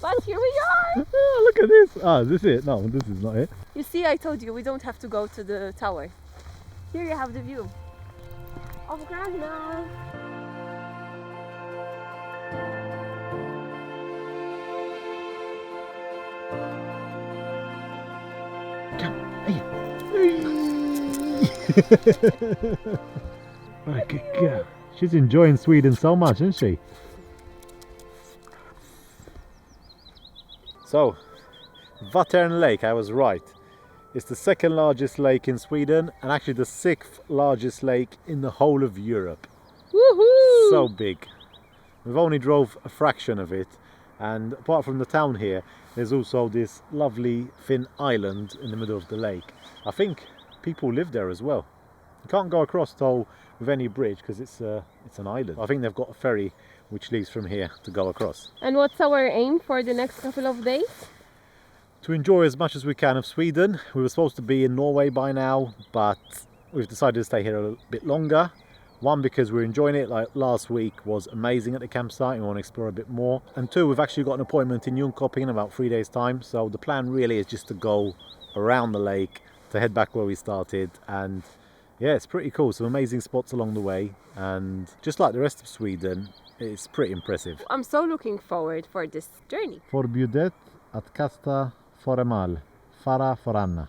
But here we are! Oh, look at this! Ah, is this it? No, this is not it. You see, I told you, we don't have to go to the tower. Here you have the view of Grandma. What a good girl. She's enjoying Sweden so much, isn't she? So, Vattern Lake, I was right. It's the second largest lake in Sweden and actually the 6th largest lake in the whole of Europe. Woohoo! So big. We've only drove a fraction of it, and apart from the town here, there's also this lovely thin island in the middle of the lake. I think people live there as well. You can't go across though with any bridge because it's an island. I think they've got a ferry which leaves from here to go across. And what's our aim for the next couple of days? To enjoy as much as we can of Sweden. We were supposed to be in Norway by now, but we've decided to stay here a bit longer. One, because we're enjoying it, like last week was amazing at the campsite and we want to explore a bit more. And two, we've actually got an appointment in Jönköping in about 3 days time. So the plan really is just to go around the lake, to head back where we started. And yeah, it's pretty cool. Some amazing spots along the way. And just like the rest of Sweden, it's pretty impressive. I'm so looking forward for this journey. Förbjudet att kasta föremål, fara föranna.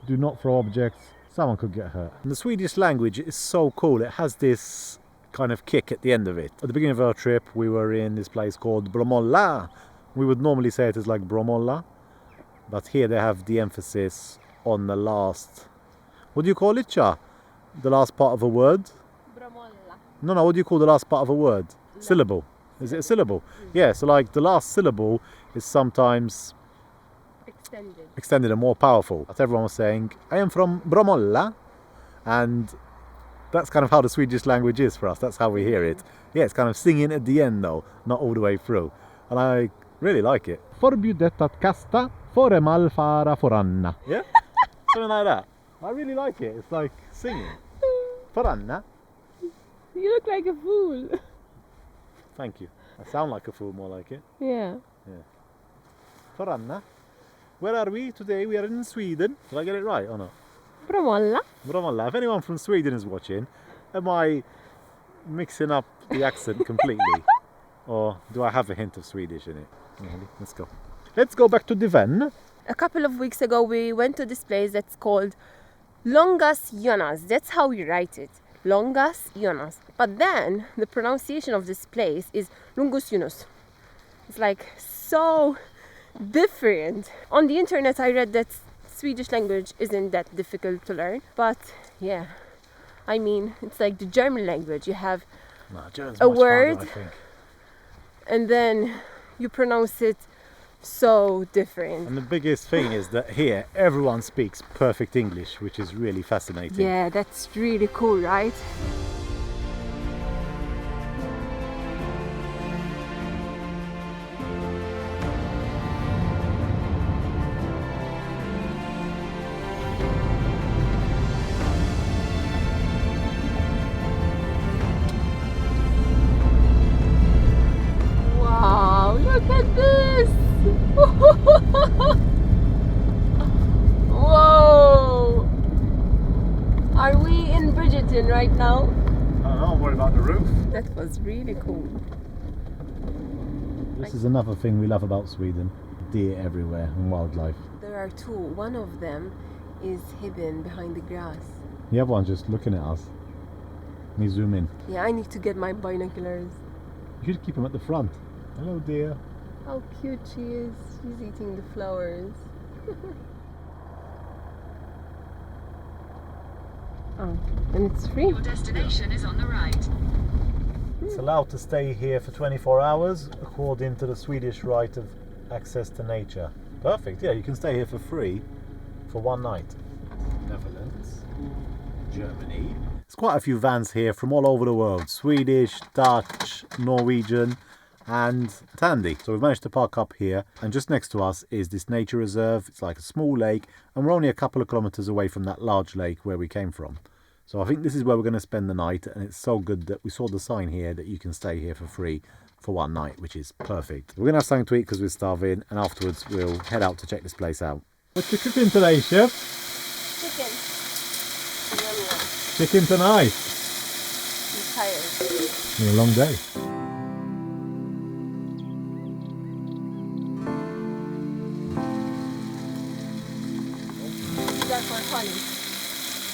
Do not throw objects, someone could get hurt. And the Swedish language is so cool. It has this kind of kick at the end of it. At the beginning of our trip, we were in this place called Bromölla. We would normally say it as like Bromölla, but here they have the emphasis on the last, what do you call it, Cha? The last part of a word? No, what do you call the last part of a word? Syllable. Is it a syllable? Yeah, so like the last syllable is sometimes extended and more powerful. But everyone was saying, I am from Bromölla, and that's kind of how the Swedish language is for us. That's how we hear it. Yeah, it's kind of singing at the end though, not all the way through. And I really like it. Förbjudet att kasta föremål fara föranna. Yeah? Something like that. I really like it. It's like singing. Föranna. You look like a fool. Thank you. I sound like a fool, more like it. Yeah. Föranna. Where are we today? We are in Sweden. Did I get it right or not? Bromölla. Bromölla. If anyone from Sweden is watching, am I mixing up the accent completely? Or do I have a hint of Swedish in it? Let's go. Let's go back to the van. A couple of weeks ago we went to this place that's called Longas Jonas. That's how we write it. Longas Jonas. But then the pronunciation of this place is Lungus Jonas. It's like so different. On the internet I read that Swedish language isn't that difficult to learn, but yeah, I mean it's like the German language. You have a word harder, I think. And then you pronounce it so different. And the biggest thing is that here everyone speaks perfect English, which is really fascinating. Yeah, that's really cool, right? Wow, look at this! Whoa! Are we in Bridgerton right now? I don't know, I'm worried about the roof. That was really cool. This is another thing we love about Sweden. Deer everywhere and wildlife. There are two. One of them is hidden behind the grass. The other one's just looking at us. Let me zoom in. Yeah, I need to get my binoculars. You should keep them at the front. Hello, dear. How cute she is. She's eating the flowers. Oh, and it's free. Your destination is on the right. It's allowed to stay here for 24 hours according to the Swedish right of access to nature. Perfect, yeah, you can stay here for free for one night. Netherlands, Germany. There's quite a few vans here from all over the world. Swedish, Dutch, Norwegian and Tandy. So we've managed to park up here, and just next to us is this nature reserve. It's like a small lake, and we're only a couple of kilometers away from that large lake where we came from. So I think this is where we're going to spend the night, and it's so good that we saw the sign here that you can stay here for free for one night, which is perfect. We're going to have something to eat because we're starving, and afterwards we'll head out to check this place out. What's you cooking today, Chef? Chicken. Yum, Chicken tonight. I'm tired. It's been a long day.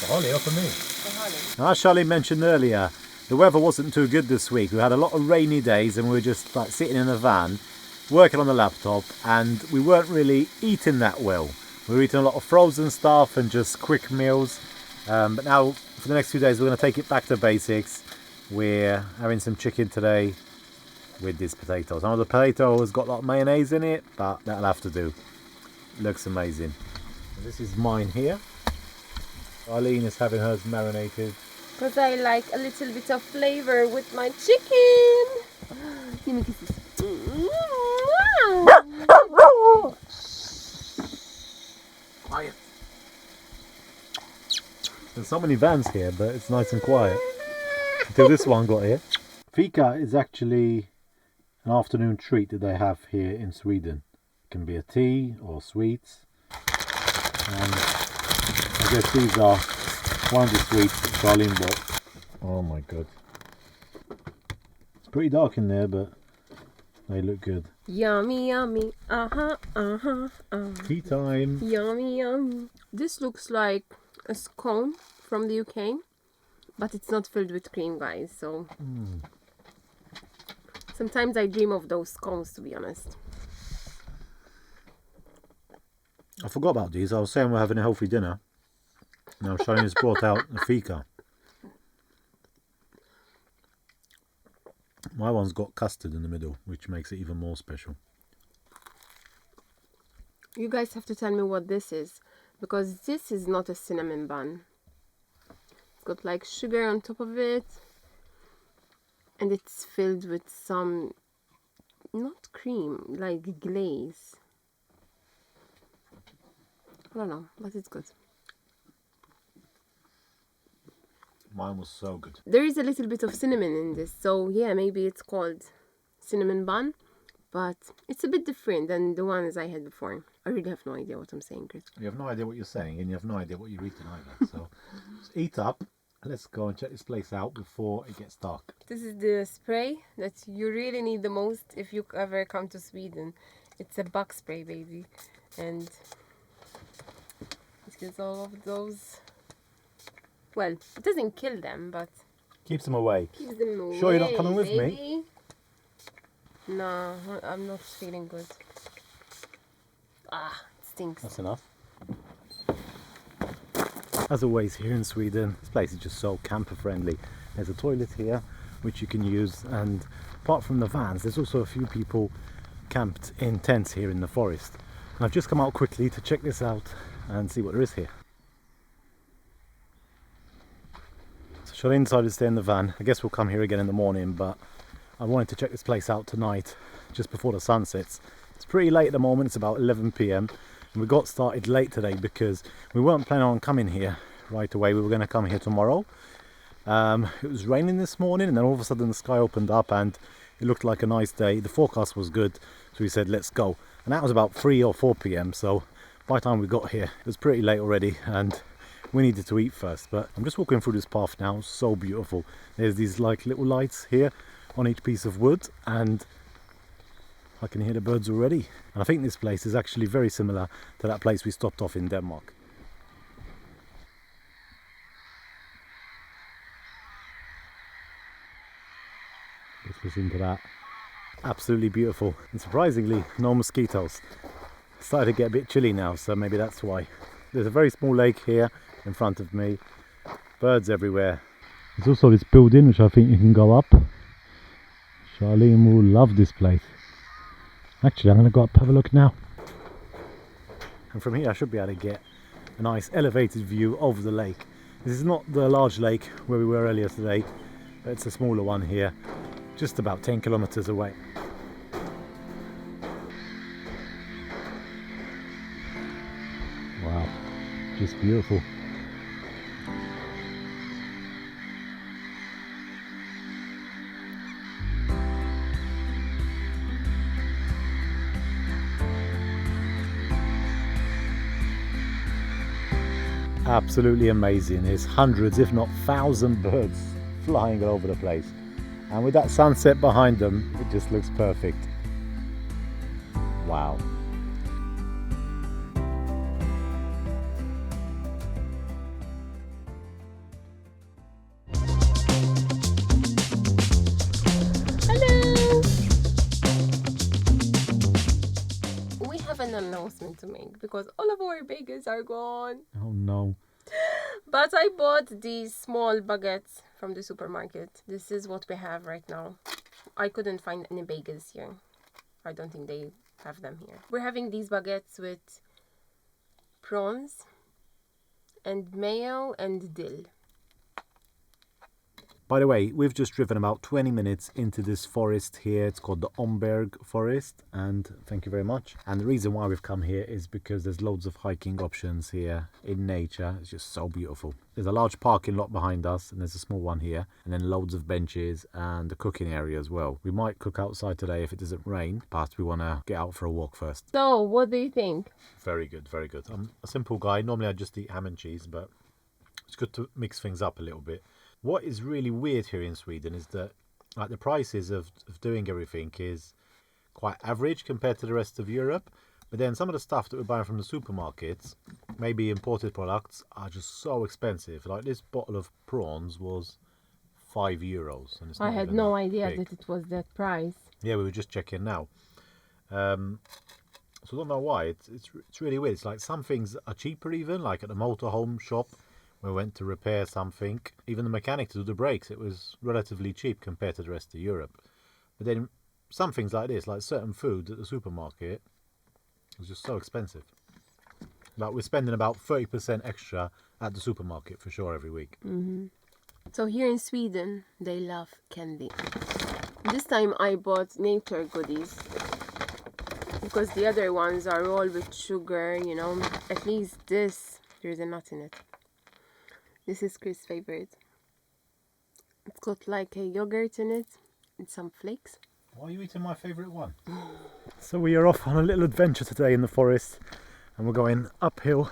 Holly, up for me. Now, as Charlene mentioned earlier, the weather wasn't too good this week. We had a lot of rainy days and we were just like sitting in a van, working on the laptop, and we weren't really eating that well. We were eating a lot of frozen stuff and just quick meals. But now, for the next few days, we're going to take it back to basics. We're having some chicken today with these potatoes. I know the potato has got a lot of mayonnaise in it, but that'll have to do. Looks amazing. This is mine here. Arlene is having hers marinated. Because I like a little bit of flavor with my chicken. Give me kisses. Quiet. There's so many vans here, but it's nice and quiet until this one got here. Fika is actually an afternoon treat that they have here in Sweden. It can be a tea or sweets. And I guess these are one of the sweets that Charlene bought. Oh my god. It's pretty dark in there, but they look good. Yummy, yummy. Tea time. Yummy, yummy. This looks like a scone from the UK, but it's not filled with cream, guys. So sometimes I dream of those scones, to be honest. I forgot about these. I was saying we're having a healthy dinner. Now Charlene's brought out a fika. My one's got custard in the middle, which makes it even more special. You guys have to tell me what this is, because this is not a cinnamon bun. It's got like sugar on top of it, and it's filled with some, not cream, like glaze. I don't know, but it's good. Mine was so good. There is a little bit of cinnamon in this, so yeah, maybe it's called cinnamon bun, but it's a bit different than the ones I had before. I really have no idea what I'm saying, Chris. You have no idea what you're saying, and you have no idea what you're eating either. So just eat up. Let's go and check this place out before it gets dark. This is the spray that you really need the most if you ever come to Sweden. It's a bug spray, baby, and it kills all of those. Well, it doesn't kill them, but keeps them away. Keeps them away. Sure you're not coming with baby? me? No, I'm not feeling good. Ah, it stinks. That's enough. As always here in Sweden, this place is just so camper friendly. There's a toilet here which you can use, and apart from the vans, there's also a few people camped in tents here in the forest. And I've just come out quickly to check this out and see what there is here. So Charlene decided to stay in the van. I guess we'll come here again in the morning, but I wanted to check this place out tonight just before the sun sets. It's pretty late at the moment, it's about 11 p.m. and we got started late today because we weren't planning on coming here right away. We were going to come here tomorrow. It was raining this morning, and then all of a sudden the sky opened up and it looked like a nice day. The forecast was good, so we said let's go, and that was about 3 or 4 p.m. so by the time we got here it was pretty late already and we needed to eat first. But I'm just walking through this path now. So beautiful. There's these like little lights here on each piece of wood, and I can hear the birds already. And I think this place is actually very similar to that place we stopped off in Denmark. Let's listen to that. Absolutely beautiful, and surprisingly no mosquitoes. It's started to get a bit chilly now, so maybe that's why. There's a very small lake here in front of me. Birds everywhere. There's also this building which I think you can go up. Charlene will love this place. Actually, I'm going to go up and have a look now. And from here I should be able to get a nice elevated view over the lake. This is not the large lake where we were earlier today, but it's a smaller one here, just about 10 kilometers away. Wow, just beautiful. Absolutely amazing. There's hundreds, if not 1,000 birds flying all over the place. And with that sunset behind them, it just looks perfect. Wow. Hello! We have an announcement to make because all of our bagels are gone. Oh no. But I bought these small baguettes from the supermarket. This is what we have right now. I couldn't find any bagels here. I don't think they have them here. We're having these baguettes with prawns and mayo and dill. By the way, we've just driven about 20 minutes into this forest here. It's called the Omberg Forest, and thank you very much. And the reason why we've come here is because there's loads of hiking options here in nature. It's just so beautiful. There's a large parking lot behind us, and there's a small one here, and then loads of benches and a cooking area as well. We might cook outside today if it doesn't rain, but we want to get out for a walk first. So, what do you think? Very good, very good. I'm a simple guy. Normally I just eat ham and cheese, but it's good to mix things up a little bit. What is really weird here in Sweden is that like the prices of doing everything is quite average compared to the rest of Europe. But then some of the stuff that we're buying from the supermarkets, maybe imported products, are just so expensive. Like this bottle of prawns was €5. And it's I not had even no that idea big. that it was that price. Yeah, we were just checking now. So I don't know why. It's really weird. It's like some things are cheaper even, like at the motorhome shop. We went to repair something. Even the mechanic to do the brakes, it was relatively cheap compared to the rest of Europe. But then some things like this, like certain food at the supermarket, is just so expensive. Like we're spending about 30% extra at the supermarket for sure every week. Mm-hmm. So here in Sweden, they love candy. This time I bought nature goodies because the other ones are all with sugar, you know. At least this, there's a nut in it. This is Chris' favorite. It's got like a yogurt in it and some flakes. Why are you eating my favourite one? So we are off on a little adventure today in the forest, and we're going uphill,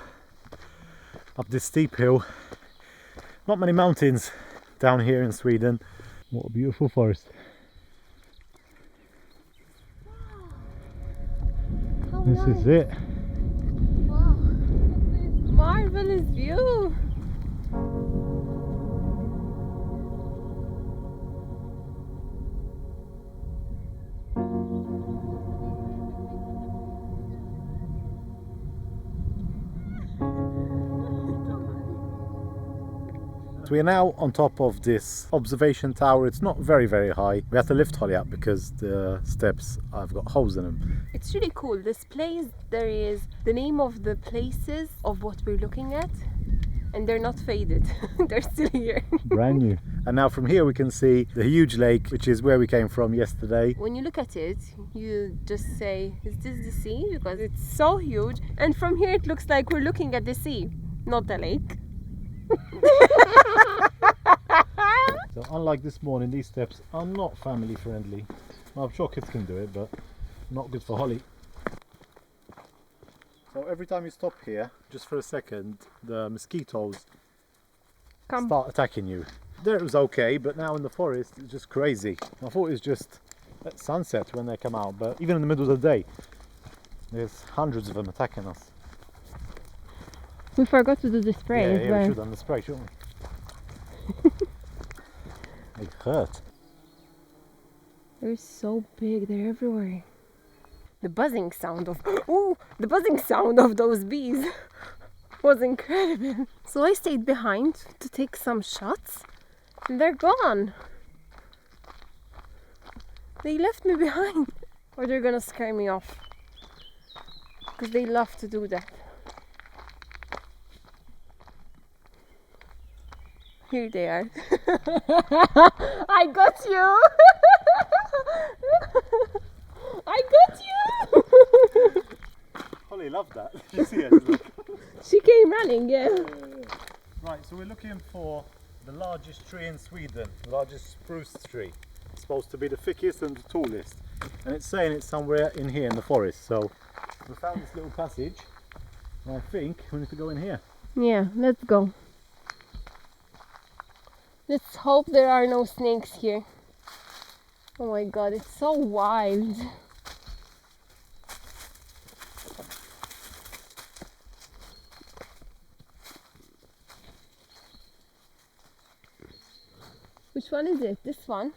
up this steep hill. Not many mountains down here in Sweden. What a beautiful forest. How This nice. is it. Wow, look at this marvelous view. So we are now on top of this observation tower. It's not very high. We have to lift Holly up because the steps have got holes in them. It's really cool. This place, there is the name of the places of what we're looking at, and they're not faded. They're still here. Brand new. And now from here we can see the huge lake, which is where we came from yesterday. When you look at it, you just say, is this the sea? Because it's so huge. And from here it looks like we're looking at the sea, not the lake. So unlike this morning, these steps are not family friendly. Well, I'm sure kids can do it, but not good for Holly. So every time you stop here, just for a second, the mosquitoes start attacking you. There it was okay, but now in the forest it's just crazy. I thought it was just at sunset when they come out, but even in the middle of the day, there's hundreds of them attacking us. We forgot to do the spray Yeah, as we well. should have done the spray, shouldn't we? It hurt. They're so big, they're everywhere. The buzzing sound of the buzzing sound of those bees was incredible. So I stayed behind to take some shots, and they're gone. They left me behind, or they're gonna scare me off, because they love to do that. Here they are. I got you! I got you! Holly loved that. Did you see it? She came running, yeah. Right, so we're looking for the largest tree in Sweden, the largest spruce tree. It's supposed to be the thickest and the tallest. And it's saying it's somewhere in here in the forest. So we found this little passage. And I think we need to go in here. Yeah, let's go. Let's hope there are no snakes here. Oh my god, it's so wild. Which one is it? This one?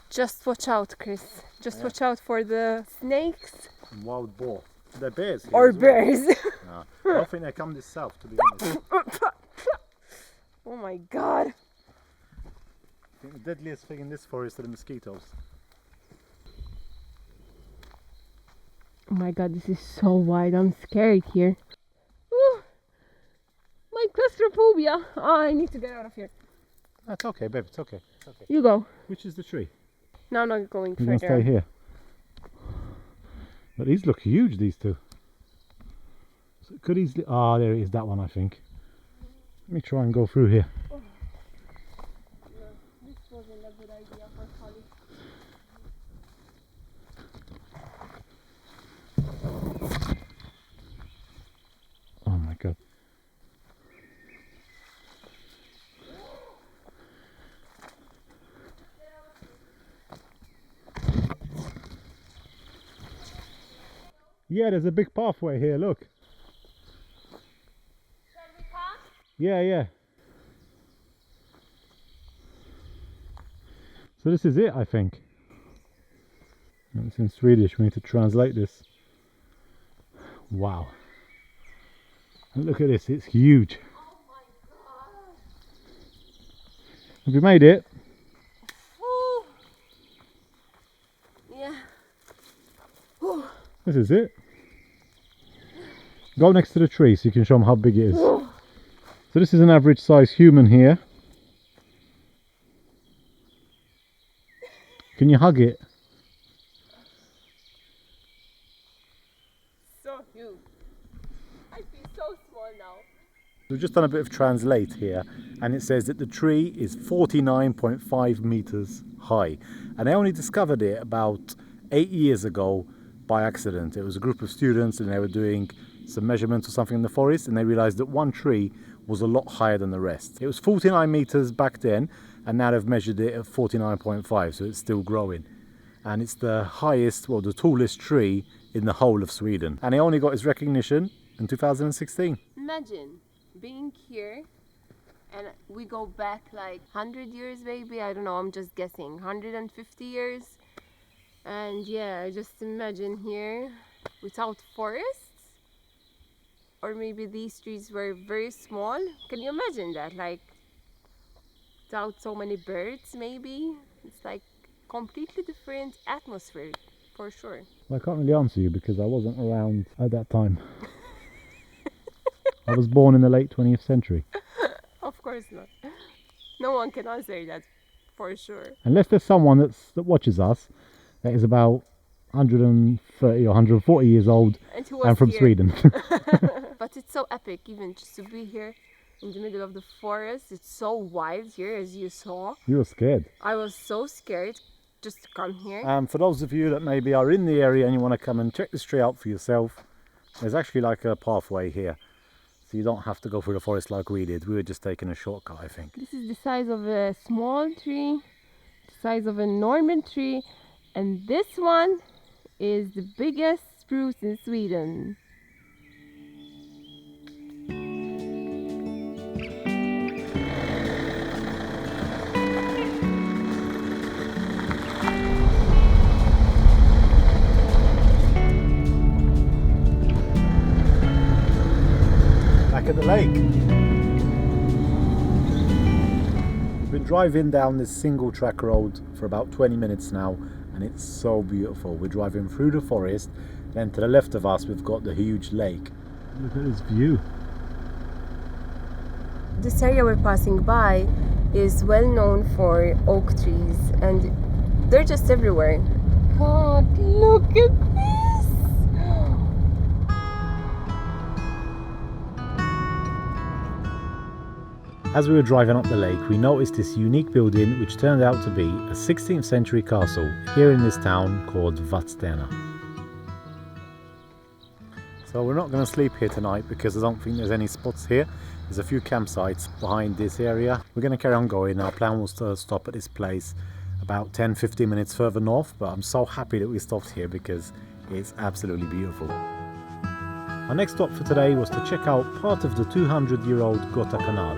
Just watch out, Chris. Just watch out for the snakes. And wild boar. They're bears here Or as well. bears. No, I don't think they come this south, to be honest. Oh my god. I think the deadliest thing in this forest are the mosquitoes. Oh my god, this is so wide. I'm scared here. Ooh, my claustrophobia. Oh, I need to get out of here. That's okay, babe. It's okay. It's okay. You go. Which is the tree? No, I'm not going We're going further. to stay here. But these look huge, these two. So it could easily... Ah, there it is, that one, I think. Let me try and go through here. Oh. No, this wasn't a good idea for Holly. Oh my god. Yeah, there's a big pathway here, look. Shall we pass? Yeah, yeah. So this is it, I think. It's in Swedish, we need to translate this. Wow. And look at this, it's huge. Oh my god. Have you made it? Ooh. Yeah. Ooh. This is it. Go next to the tree so you can show them how big it is. Ooh. So this is an average size human here. Can you hug it? So huge. I feel so small now. We've just done a bit of translate here, and it says that the tree is 49.5 meters high, and they only discovered it about 8 years ago by accident. It was a group of students and they were doing some measurements or something in the forest, and they realized that one tree was a lot higher than the rest. It was 49 meters back then, and now they've measured it at 49.5, so it's still growing. And it's the highest, well, the tallest tree in the whole of Sweden. And it only got its recognition in 2016. Imagine being here and we go back like 100 years maybe, I don't know, I'm just guessing, 150 years. And yeah, just imagine here without forests. Or maybe these trees were very small. Can you imagine that? Like without so many birds maybe. It's like completely different atmosphere for sure. Well, I can't really answer you because I wasn't around at that time. I was born in the late 20th century. Of course not. No one can answer that for sure. Unless there's someone that watches us that is about 130 or 140 years old and from here. Sweden. But it's so epic even just to be here in the middle of the forest. It's so wild here, as you saw. You were scared. I was so scared just to come here. For those of you that maybe are in the area and you want to come and check this tree out for yourself, there's actually like a pathway here. So you don't have to go through the forest like we did. We were just taking a shortcut, I think. This is the size of a small tree, the size of a Norman tree, and this one is the biggest spruce in Sweden. Back at the lake. We've been driving down this single track road for about 20 minutes now, and it's so beautiful. We're driving through the forest, then to the left of us we've got the huge lake. Look at this view. this area we're passing by is well known for oak trees, and they're just everywhere. God, look at this! As we were driving up the lake, we noticed this unique building which turned out to be a 16th century castle here in this town called Vadstena. So we're not going to sleep here tonight because I don't think there's any spots here. There's a few campsites behind this area. We're going to carry on going. Our plan was to stop at this place about 10-15 minutes further north, but I'm so happy that we stopped here because it's absolutely beautiful. Our next stop for today was to check out part of the 200-year-old Gotha Canal,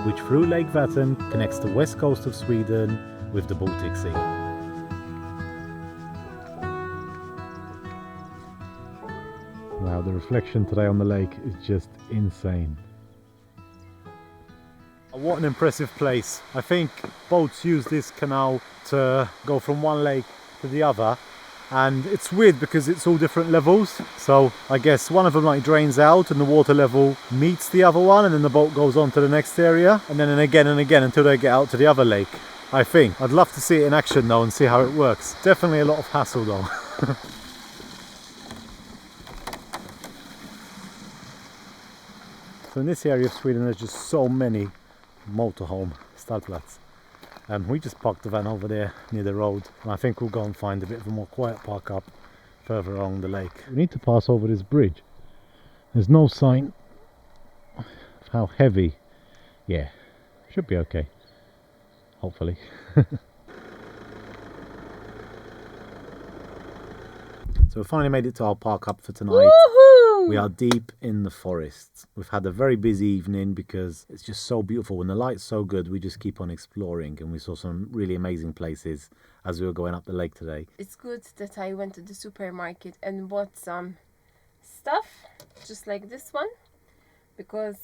which through Lake Vättern connects the west coast of Sweden with the Baltic Sea. Wow, the reflection today on the lake is just insane. What an impressive place. I think boats use this canal to go from one lake to the other, and it's weird because it's all different levels. So I guess one of them like drains out and the water level meets the other one, and then the boat goes on to the next area, and then again and again until they get out to the other lake. I think I'd love to see it in action though and see how it works. Definitely a lot of hassle though. So in this area of Sweden there's just so many motorhome ställplats. We just parked the van over there near the road, and I think we'll go and find a bit of a more quiet park up further along the lake. We need to pass over this bridge. There's no sign of how heavy. Yeah, should be okay, hopefully. So we finally made it to our park up for tonight. Woohoo! We are deep in the forest. We've had a very busy evening because it's just so beautiful. When the light's so good, we just keep on exploring, and we saw some really amazing places as we were going up the lake today. It's good that I went to the supermarket and bought some stuff just like this one, because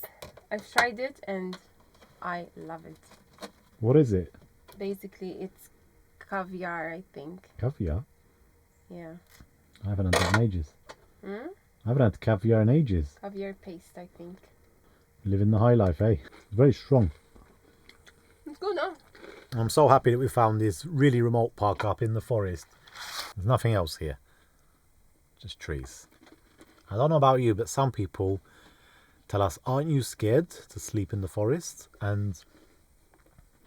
I've tried it and I love it. What is it? Basically it's caviar, I think. Caviar? Yeah. I haven't had that in ages. Hmm? I haven't had caviar in ages. Caviar paste, I think. Living the high life, eh? It's very strong. It's good, huh? I'm so happy that we found this really remote park up in the forest. There's nothing else here. Just trees. I don't know about you, but some people tell us, aren't you scared to sleep in the forest? And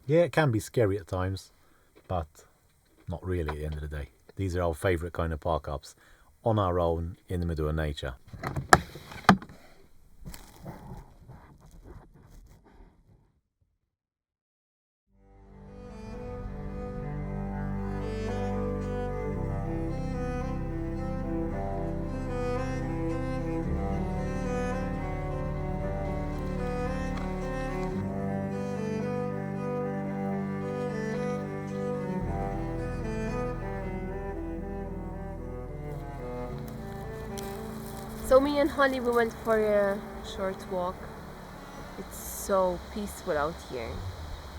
yeah, it can be scary at times, but not really at the end of the day. These are our favourite kind of park ups, on our own in the middle of nature. So me and Holly, we went for a short walk. It's so peaceful out here.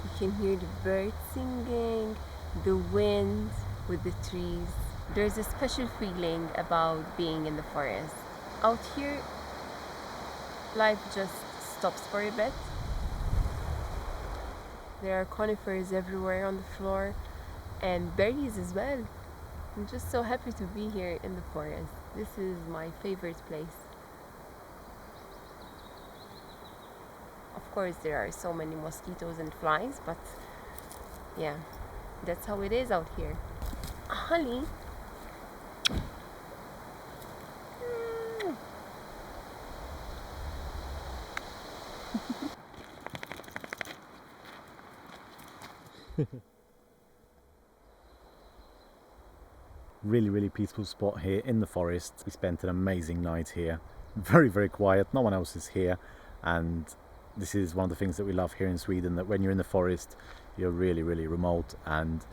You can hear the birds singing, the wind with the trees. There's a special feeling about being in the forest. Out here, life just stops for a bit. There are conifers everywhere on the floor and berries as well. I'm just so happy to be here in the forest. This is my favorite place. Of course, there are so many mosquitoes and flies, but yeah, that's how it is out here. Holly. Really peaceful spot here in the forest. We spent an amazing night here. Very quiet, no one else is here, and this is one of the things that we love here in Sweden, that when you're in the forest you're really remote. And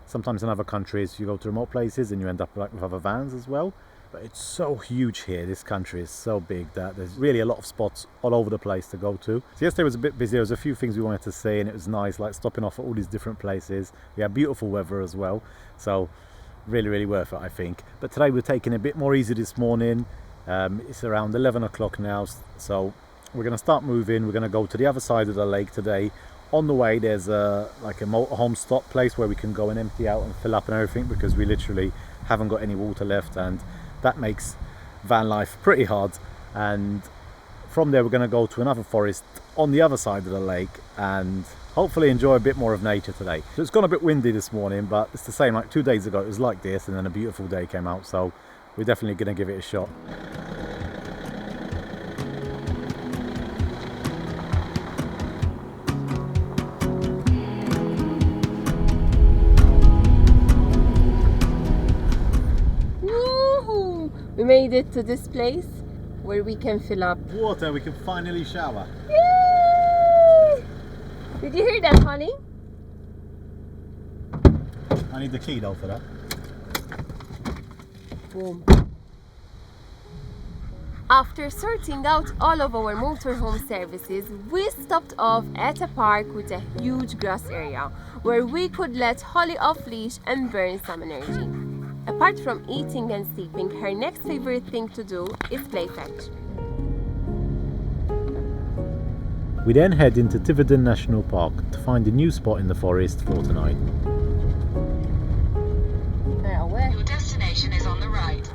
sometimes in other countries you go to remote places and you end up like with other vans as well, but it's so huge here. This country is so big that there's really a lot of spots all over the place to go to. So yesterday was a bit busy. There was a few things we wanted to see and it was nice, like stopping off at all these different places. We had beautiful weather as well, so really worth it, I think. But today we're taking it a bit more easy this morning. It's around 11 o'clock now, so We're going to start moving. We're going to go to the other side of the lake today. On the way there's like a motorhome stop place where we can go and empty out and fill up and everything, because we literally haven't got any water left, and that makes van life pretty hard. And from there we're going to go to another forest on the other side of the lake and hopefully enjoy a bit more of nature today. So it's gone a bit windy this morning, but it's the same, like 2 days ago it was like this, and then a beautiful day came out, so we're definitely going to give it a shot. We made it to this place where we can fill up Water, we can finally shower. Yay! Did you hear that, honey? I need the key though for that. Boom. After sorting out all of our motorhome services, we stopped off at a park with a huge grass area where we could let Holly off leash and burn some energy. Apart from eating and sleeping, her next favorite thing to do is play fetch. We then head into Tiverton National Park to find a new spot in the forest for tonight. Your destination is on the right.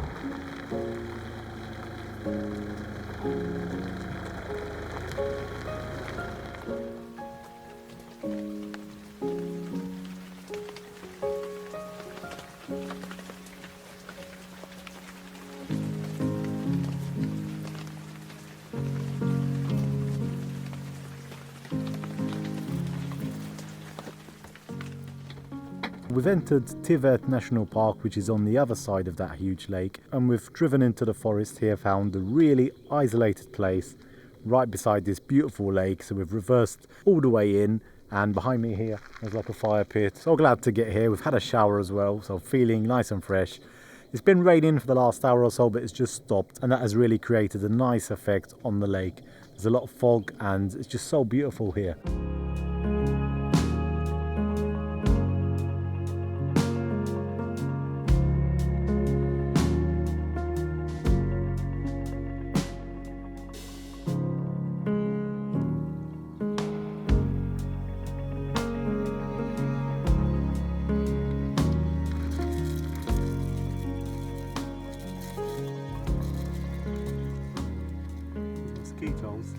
We've entered Tiverton National Park, which is on the other side of that huge lake, and we've driven into the forest here, found a really isolated place right beside this beautiful lake. So we've reversed all the way in, and behind me here there's like a fire pit. So glad to get here. We've had a shower as well, so feeling nice and fresh. It's been raining for the last hour or so, but it's just stopped, and that has really created a nice effect on the lake. There's a lot of fog and it's just so beautiful here. Mosquitoes,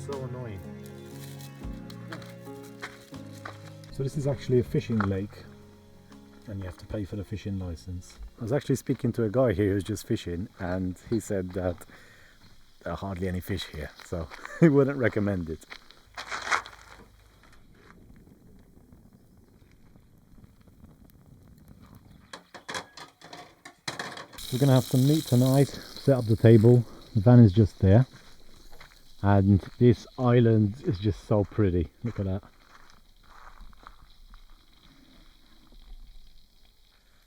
so annoying. So this is actually a fishing lake, and you have to pay for the fishing license. I was actually speaking to a guy here who's just fishing, and he said that there are hardly any fish here, so he wouldn't recommend it. We're gonna have some meat tonight, set up the table. The van is just there. And this island is just so pretty. Look at that.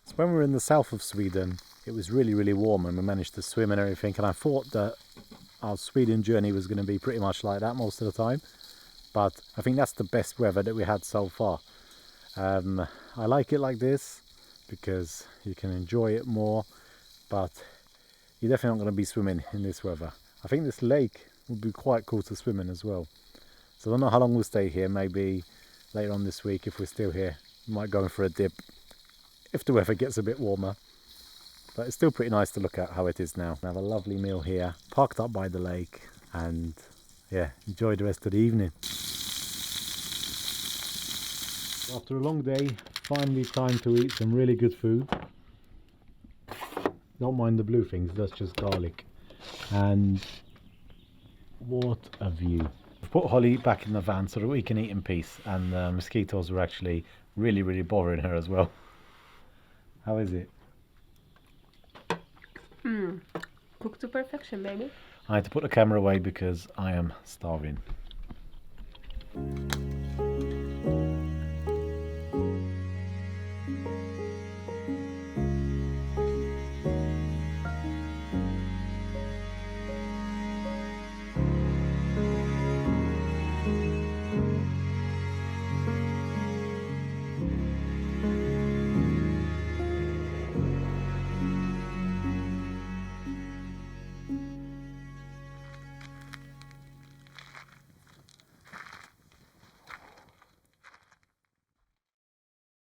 So when we were in the south of Sweden, it was really warm, and we managed to swim and everything, and I thought that our Sweden journey was going to be pretty much like that most of the time, but I think that's the best weather that we had so far. I like it like this because you can enjoy it more, but you're definitely not going to be swimming in this weather. I think this lake would be quite cool to swim in as well. So I don't know how long we'll stay here. Maybe later on this week, if we're still here, we might go in for a dip if the weather gets a bit warmer. But it's still pretty nice to look at how it is now. Have a lovely meal here, parked up by the lake, and yeah, enjoy the rest of the evening. After a long day, finally time to eat some really good food. Don't mind the blue things, that's just garlic. And what a view. I've put Holly back in the van so that we can eat in peace, and the mosquitoes were actually really bothering her as well. How is it? Cooked to perfection, baby. I had to put the camera away because I am starving.